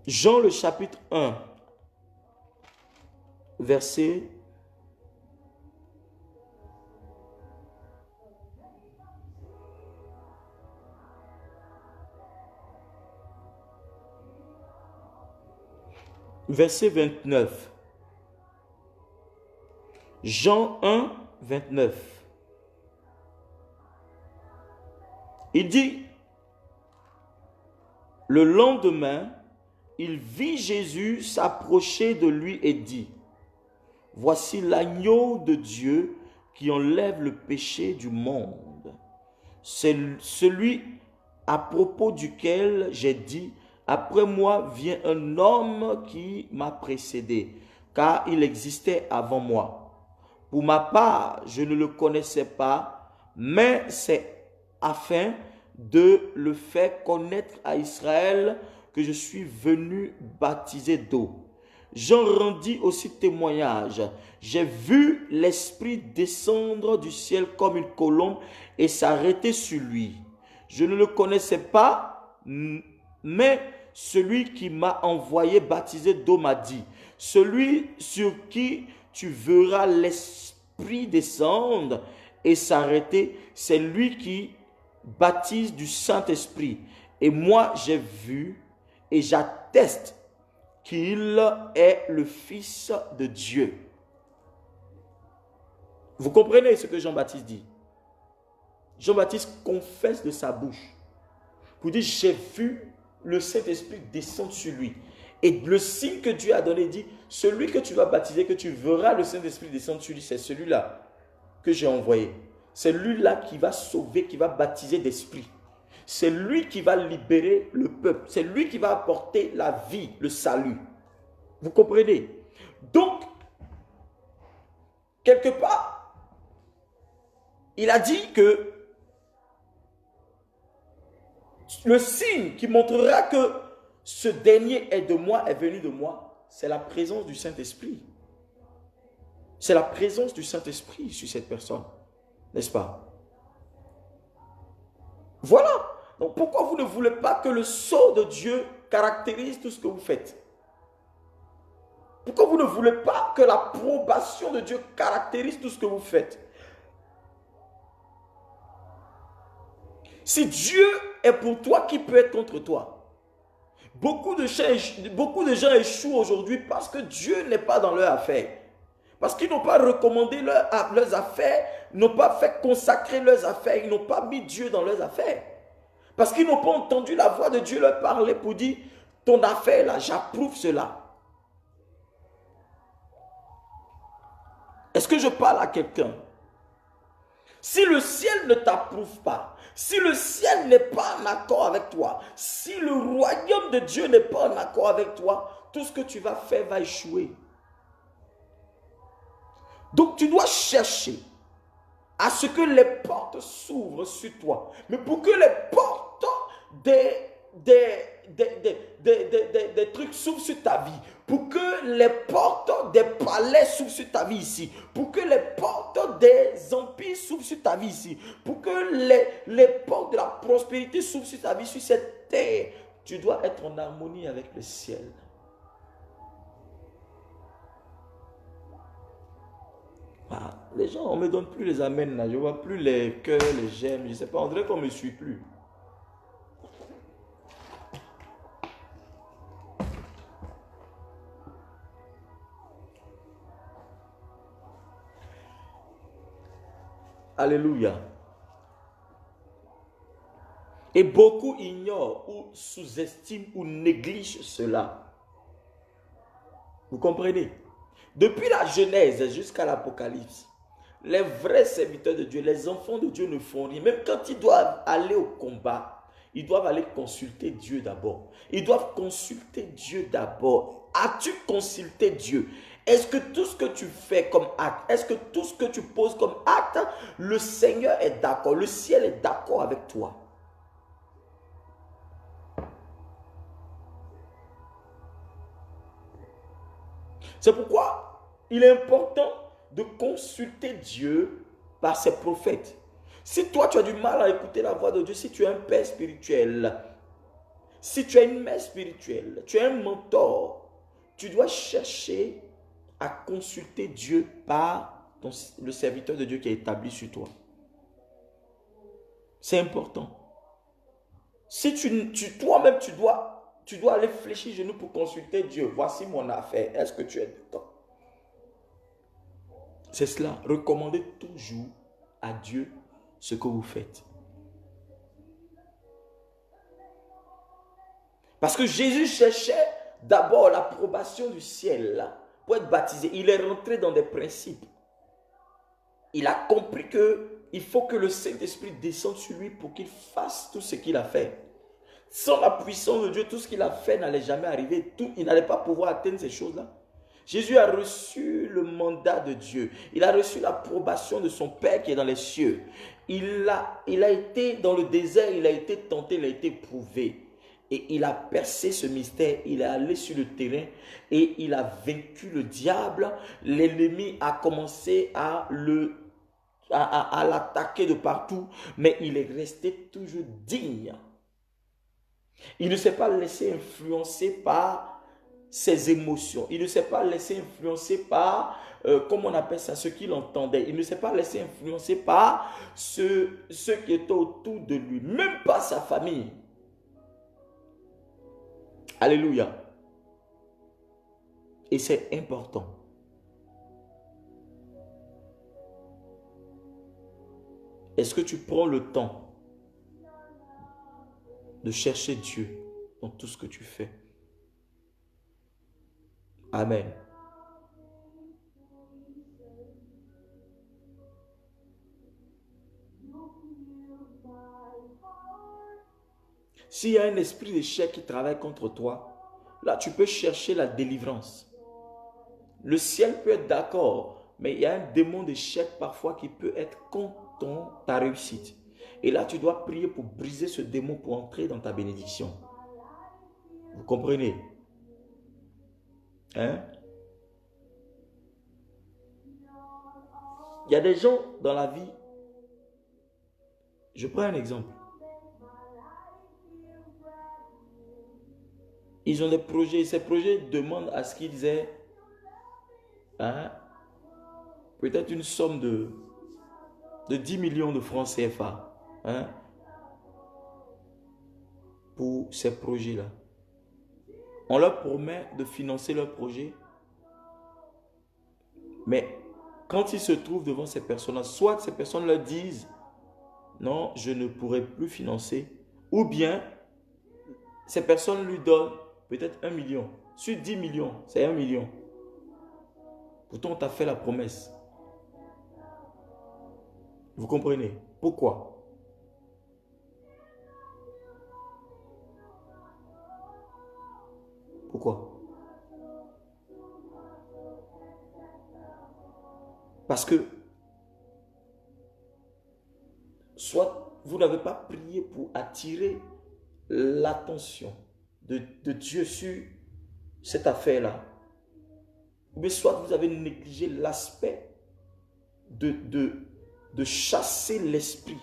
Jean le chapitre 1. Verset 29. Jean 1, 29. Il dit, le lendemain, il vit Jésus s'approcher de lui et dit, voici l'agneau de Dieu qui enlève le péché du monde. C'est celui à propos duquel j'ai dit, après moi vient un homme qui m'a précédé, car il existait avant moi. Pour ma part, je ne le connaissais pas, mais c'est afin de le faire connaître à Israël que je suis venu baptiser d'eau. Jean rendit aussi témoignage. J'ai vu l'Esprit descendre du ciel comme une colombe et s'arrêter sur lui. Je ne le connaissais pas, mais celui qui m'a envoyé baptiser d'eau m'a dit, celui sur qui tu verras l'Esprit descendre et s'arrêter, c'est lui qui baptise du Saint-Esprit. Et moi, j'ai vu et j'atteste qu'il est le Fils de Dieu. Vous comprenez ce que Jean-Baptiste dit? Jean-Baptiste confesse de sa bouche pour dire, j'ai vu le Saint-Esprit descendre sur lui. Et le signe que Dieu a donné dit, celui que tu vas baptiser, que tu verras le Saint-Esprit descendre sur lui, c'est celui-là que j'ai envoyé. C'est lui-là qui va sauver, qui va baptiser d'esprit. C'est lui qui va libérer le peuple. C'est lui qui va apporter la vie, le salut. Vous comprenez? Donc, quelque part, il a dit que le signe qui montrera que ce dernier est de moi, est venu de moi, c'est la présence du Saint-Esprit. C'est la présence du Saint-Esprit sur cette personne. N'est-ce pas? Voilà. Donc pourquoi vous ne voulez pas que le sceau de Dieu caractérise tout ce que vous faites? Pourquoi vous ne voulez pas que l'approbation de Dieu caractérise tout ce que vous faites? Si Dieu est pour toi, qui peut être contre toi? Beaucoup de gens échouent aujourd'hui parce que Dieu n'est pas dans leur affaire. Parce qu'ils n'ont pas recommandé leurs affaires, n'ont pas fait consacrer leurs affaires, ils n'ont pas mis Dieu dans leurs affaires. Parce qu'ils n'ont pas entendu la voix de Dieu leur parler pour dire, ton affaire là, j'approuve cela. Est-ce que je parle à quelqu'un? Si le ciel ne t'approuve pas, si le ciel n'est pas en accord avec toi, si le royaume de Dieu n'est pas en accord avec toi, tout ce que tu vas faire va échouer. Donc tu dois chercher à ce que les portes s'ouvrent sur toi. Mais pour que les portes des trucs s'ouvrent sur ta vie, pour que les portes des palais s'ouvrent sur ta vie ici, pour que les portes des empires s'ouvrent sur ta vie ici, pour que les portes de la prospérité s'ouvrent sur ta vie, sur cette terre, tu dois être en harmonie avec le ciel. Ah, les gens, on ne me donne plus les amens là, je ne vois plus les cœurs, les j'aime, je ne sais pas, on dirait qu'on ne me suit plus. Alléluia. Et beaucoup ignorent ou sous-estiment ou négligent cela. Vous comprenez? Depuis la Genèse jusqu'à l'Apocalypse, les vrais serviteurs de Dieu, les enfants de Dieu ne font rien. Même quand ils doivent aller au combat, ils doivent aller consulter Dieu d'abord. Ils doivent consulter Dieu d'abord. As-tu consulté Dieu? Est-ce que tout ce que tu fais comme acte, est-ce que tout ce que tu poses comme acte, le Seigneur est d'accord, le ciel est d'accord avec toi? C'est pourquoi il est important de consulter Dieu par ses prophètes. Si toi tu as du mal à écouter la voix de Dieu, si tu es un père spirituel, si tu as une mère spirituelle, tu es un mentor, tu dois chercher à consulter Dieu par le serviteur de Dieu qui est établi sur toi. C'est important. Si toi-même tu dois aller fléchir genoux pour consulter Dieu. Voici mon affaire. Est-ce que tu es dedans? C'est cela. Recommandez toujours à Dieu ce que vous faites. Parce que Jésus cherchait d'abord l'approbation du ciel pour être baptisé. Il est rentré dans des principes. Il a compris qu'il faut que le Saint-Esprit descende sur lui pour qu'il fasse tout ce qu'il a fait. Sans la puissance de Dieu, tout ce qu'il a fait n'allait jamais arriver. Il n'allait pas pouvoir atteindre ces choses-là. Jésus a reçu le mandat de Dieu. Il a reçu l'approbation de son Père qui est dans les cieux. Il a été dans le désert, il a été tenté, il a été prouvé. Et il a percé ce mystère, il est allé sur le terrain et il a vaincu le diable. L'ennemi a commencé à l'attaquer de partout, mais il est resté toujours digne. Il ne s'est pas laissé influencer par ses émotions. Il ne s'est pas laissé influencer par, comment on appelle ça, ce qu'il entendait. Il ne s'est pas laissé influencer par ceux qui étaient autour de lui, même pas sa famille. Alléluia. Et c'est important. Est-ce que tu prends le temps de chercher Dieu dans tout ce que tu fais? Amen. S'il y a un esprit d'échec qui travaille contre toi, là tu peux chercher la délivrance. Le ciel peut être d'accord, mais il y a un démon d'échec parfois qui peut être contre ta réussite. Et là tu dois prier pour briser ce démon pour entrer dans ta bénédiction. Vous comprenez? Hein? Il y a des gens dans la vie, je prends un exemple. Ils ont des projets, ces projets demandent à ce qu'ils aient peut-être une somme de 10 millions de francs CFA. pour ces projets-là. On leur promet de financer leurs projets, mais quand ils se trouvent devant ces personnes-là, soit ces personnes leur disent non, je ne pourrai plus financer, ou bien ces personnes lui donnent peut-être 1 million. Sur 10 millions, c'est 1 million. Pourtant, on t'a fait la promesse. Vous comprenez? Pourquoi? Pourquoi? Parce que soit vous n'avez pas prié pour attirer l'attention de Dieu sur cette affaire-là, mais soit vous avez négligé l'aspect de chasser l'esprit,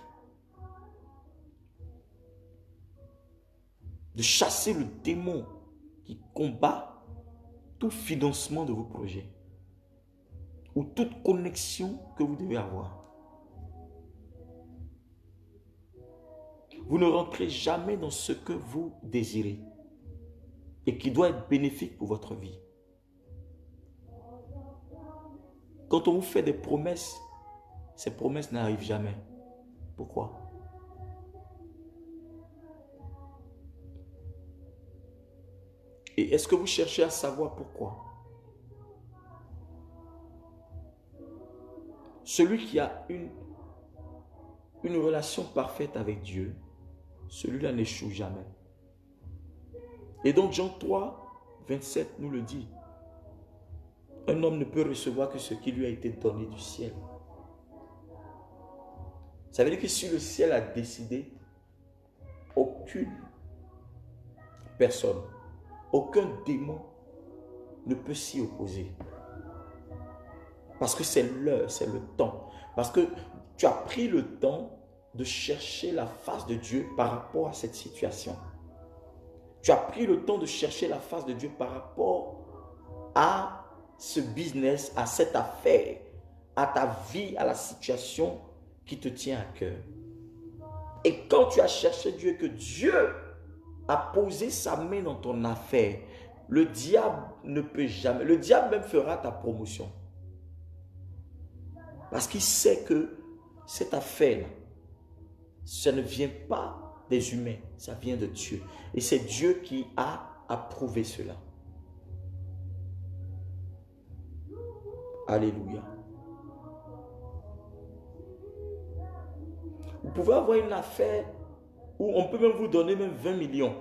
de chasser le démon qui combat tout financement de vos projets ou toute connexion que vous devez avoir. Vous ne rentrez jamais dans ce que vous désirez et qui doit être bénéfique pour votre vie. Quand on vous fait des promesses, ces promesses n'arrivent jamais. Pourquoi? Et est-ce que vous cherchez à savoir pourquoi? Celui qui a une relation parfaite avec Dieu, celui-là n'échoue jamais. Et donc Jean 3, 27 nous le dit. Un homme ne peut recevoir que ce qui lui a été donné du ciel. Ça veut dire que si le ciel a décidé, aucune personne, aucun démon ne peut s'y opposer. Parce que c'est l'heure, c'est le temps. Parce que tu as pris le temps de chercher la face de Dieu par rapport à cette situation. Tu as pris le temps de chercher la face de Dieu par rapport à ce business, à cette affaire, à ta vie, à la situation qui te tient à cœur. Et quand tu as cherché Dieu, que Dieu a posé sa main dans ton affaire, le diable ne peut jamais, le diable même fera ta promotion. Parce qu'il sait que cette affaire, ça ne vient pas des humains, ça vient de Dieu. Et c'est Dieu qui a approuvé cela. Alléluia. Vous pouvez avoir une affaire où on peut même vous donner même 20 millions.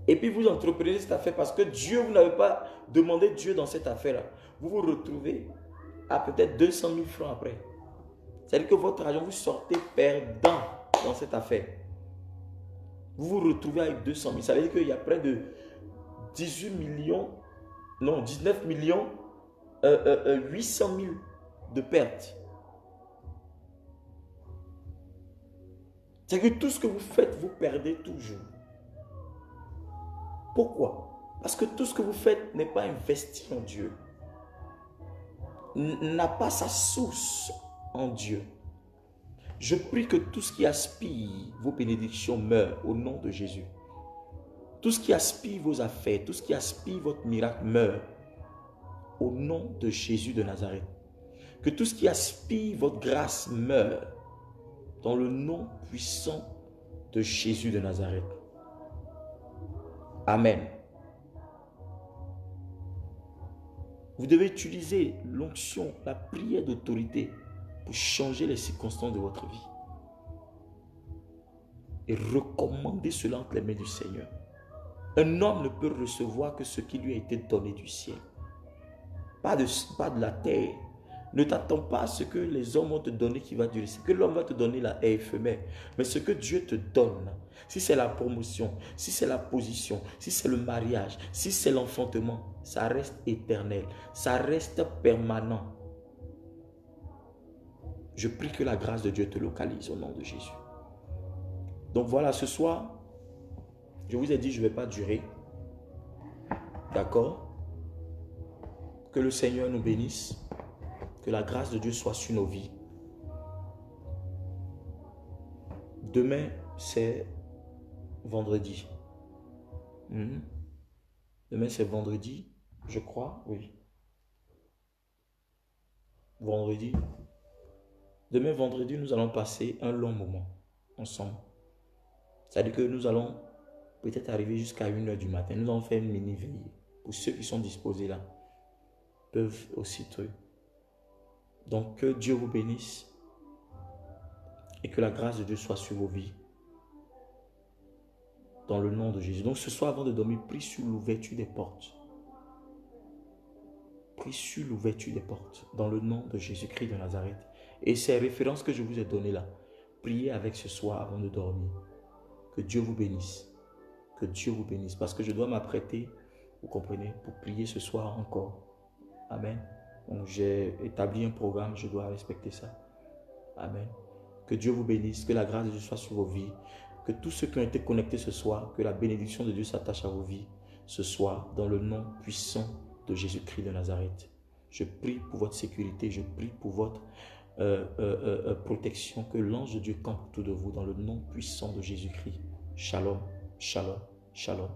Et puis vous entreprenez cette affaire parce que Dieu, vous n'avez pas demandé Dieu dans cette affaire-là. Vous vous retrouvez à peut-être 200 000 francs après. C'est-à-dire que votre argent, vous sortez perdant dans cette affaire. Vous vous retrouvez avec 200 000. Ça veut dire qu'il y a près de 18 millions, non, 19 millions, 800 000 de pertes. C'est que tout ce que vous faites, vous perdez toujours. Pourquoi? Parce que tout ce que vous faites n'est pas investi en Dieu. N'a pas sa source en Dieu. Je prie que tout ce qui aspire vos bénédictions meure au nom de Jésus. Tout ce qui aspire vos affaires, tout ce qui aspire votre miracle meure au nom de Jésus de Nazareth. Que tout ce qui aspire votre grâce meure dans le nom puissant de Jésus de Nazareth. Amen. Vous devez utiliser l'onction, la prière d'autorité pour changer les circonstances de votre vie. Et recommander cela entre les mains du Seigneur. Un homme ne peut recevoir que ce qui lui a été donné du ciel. Pas de la terre. Ne t'attends pas à ce que les hommes vont te donner qui va durer. Ce que l'homme va te donner là est éphémère. Mais ce que Dieu te donne, si c'est la promotion, si c'est la position, si c'est le mariage, si c'est l'enfantement, ça reste éternel. Ça reste permanent. Je prie que la grâce de Dieu te localise au nom de Jésus. Donc voilà, ce soir, je vous ai dit, je ne vais pas durer. D'accord? Que le Seigneur nous bénisse. Que la grâce de Dieu soit sur nos vies. Demain, c'est vendredi. Demain, c'est vendredi, je crois, oui. Vendredi. Demain, vendredi, nous allons passer un long moment ensemble. C'est-à-dire que nous allons peut-être arriver jusqu'à 1h du matin. Nous allons faire une mini-veillée. Pour ceux qui sont disposés là, peuvent aussi trouver. Donc, que Dieu vous bénisse et que la grâce de Dieu soit sur vos vies. Dans le nom de Jésus. Donc, ce soir, avant de dormir, prie sur l'ouverture des portes. Prie sur l'ouverture des portes. Dans le nom de Jésus-Christ de Nazareth. Et ces références que je vous ai données là, priez avec ce soir avant de dormir. Que Dieu vous bénisse. Que Dieu vous bénisse. Parce que je dois m'apprêter, vous comprenez, pour prier ce soir encore. Amen. Donc j'ai établi un programme, je dois respecter ça. Amen. Que Dieu vous bénisse, que la grâce de Dieu soit sur vos vies. Que tous ceux qui ont été connectés ce soir, que la bénédiction de Dieu s'attache à vos vies ce soir, dans le nom puissant de Jésus-Christ de Nazareth. Je prie pour votre sécurité, je prie pour votre protection, que l'ange de Dieu campe autour de vous dans le nom puissant de Jésus-Christ. Shalom, shalom, shalom.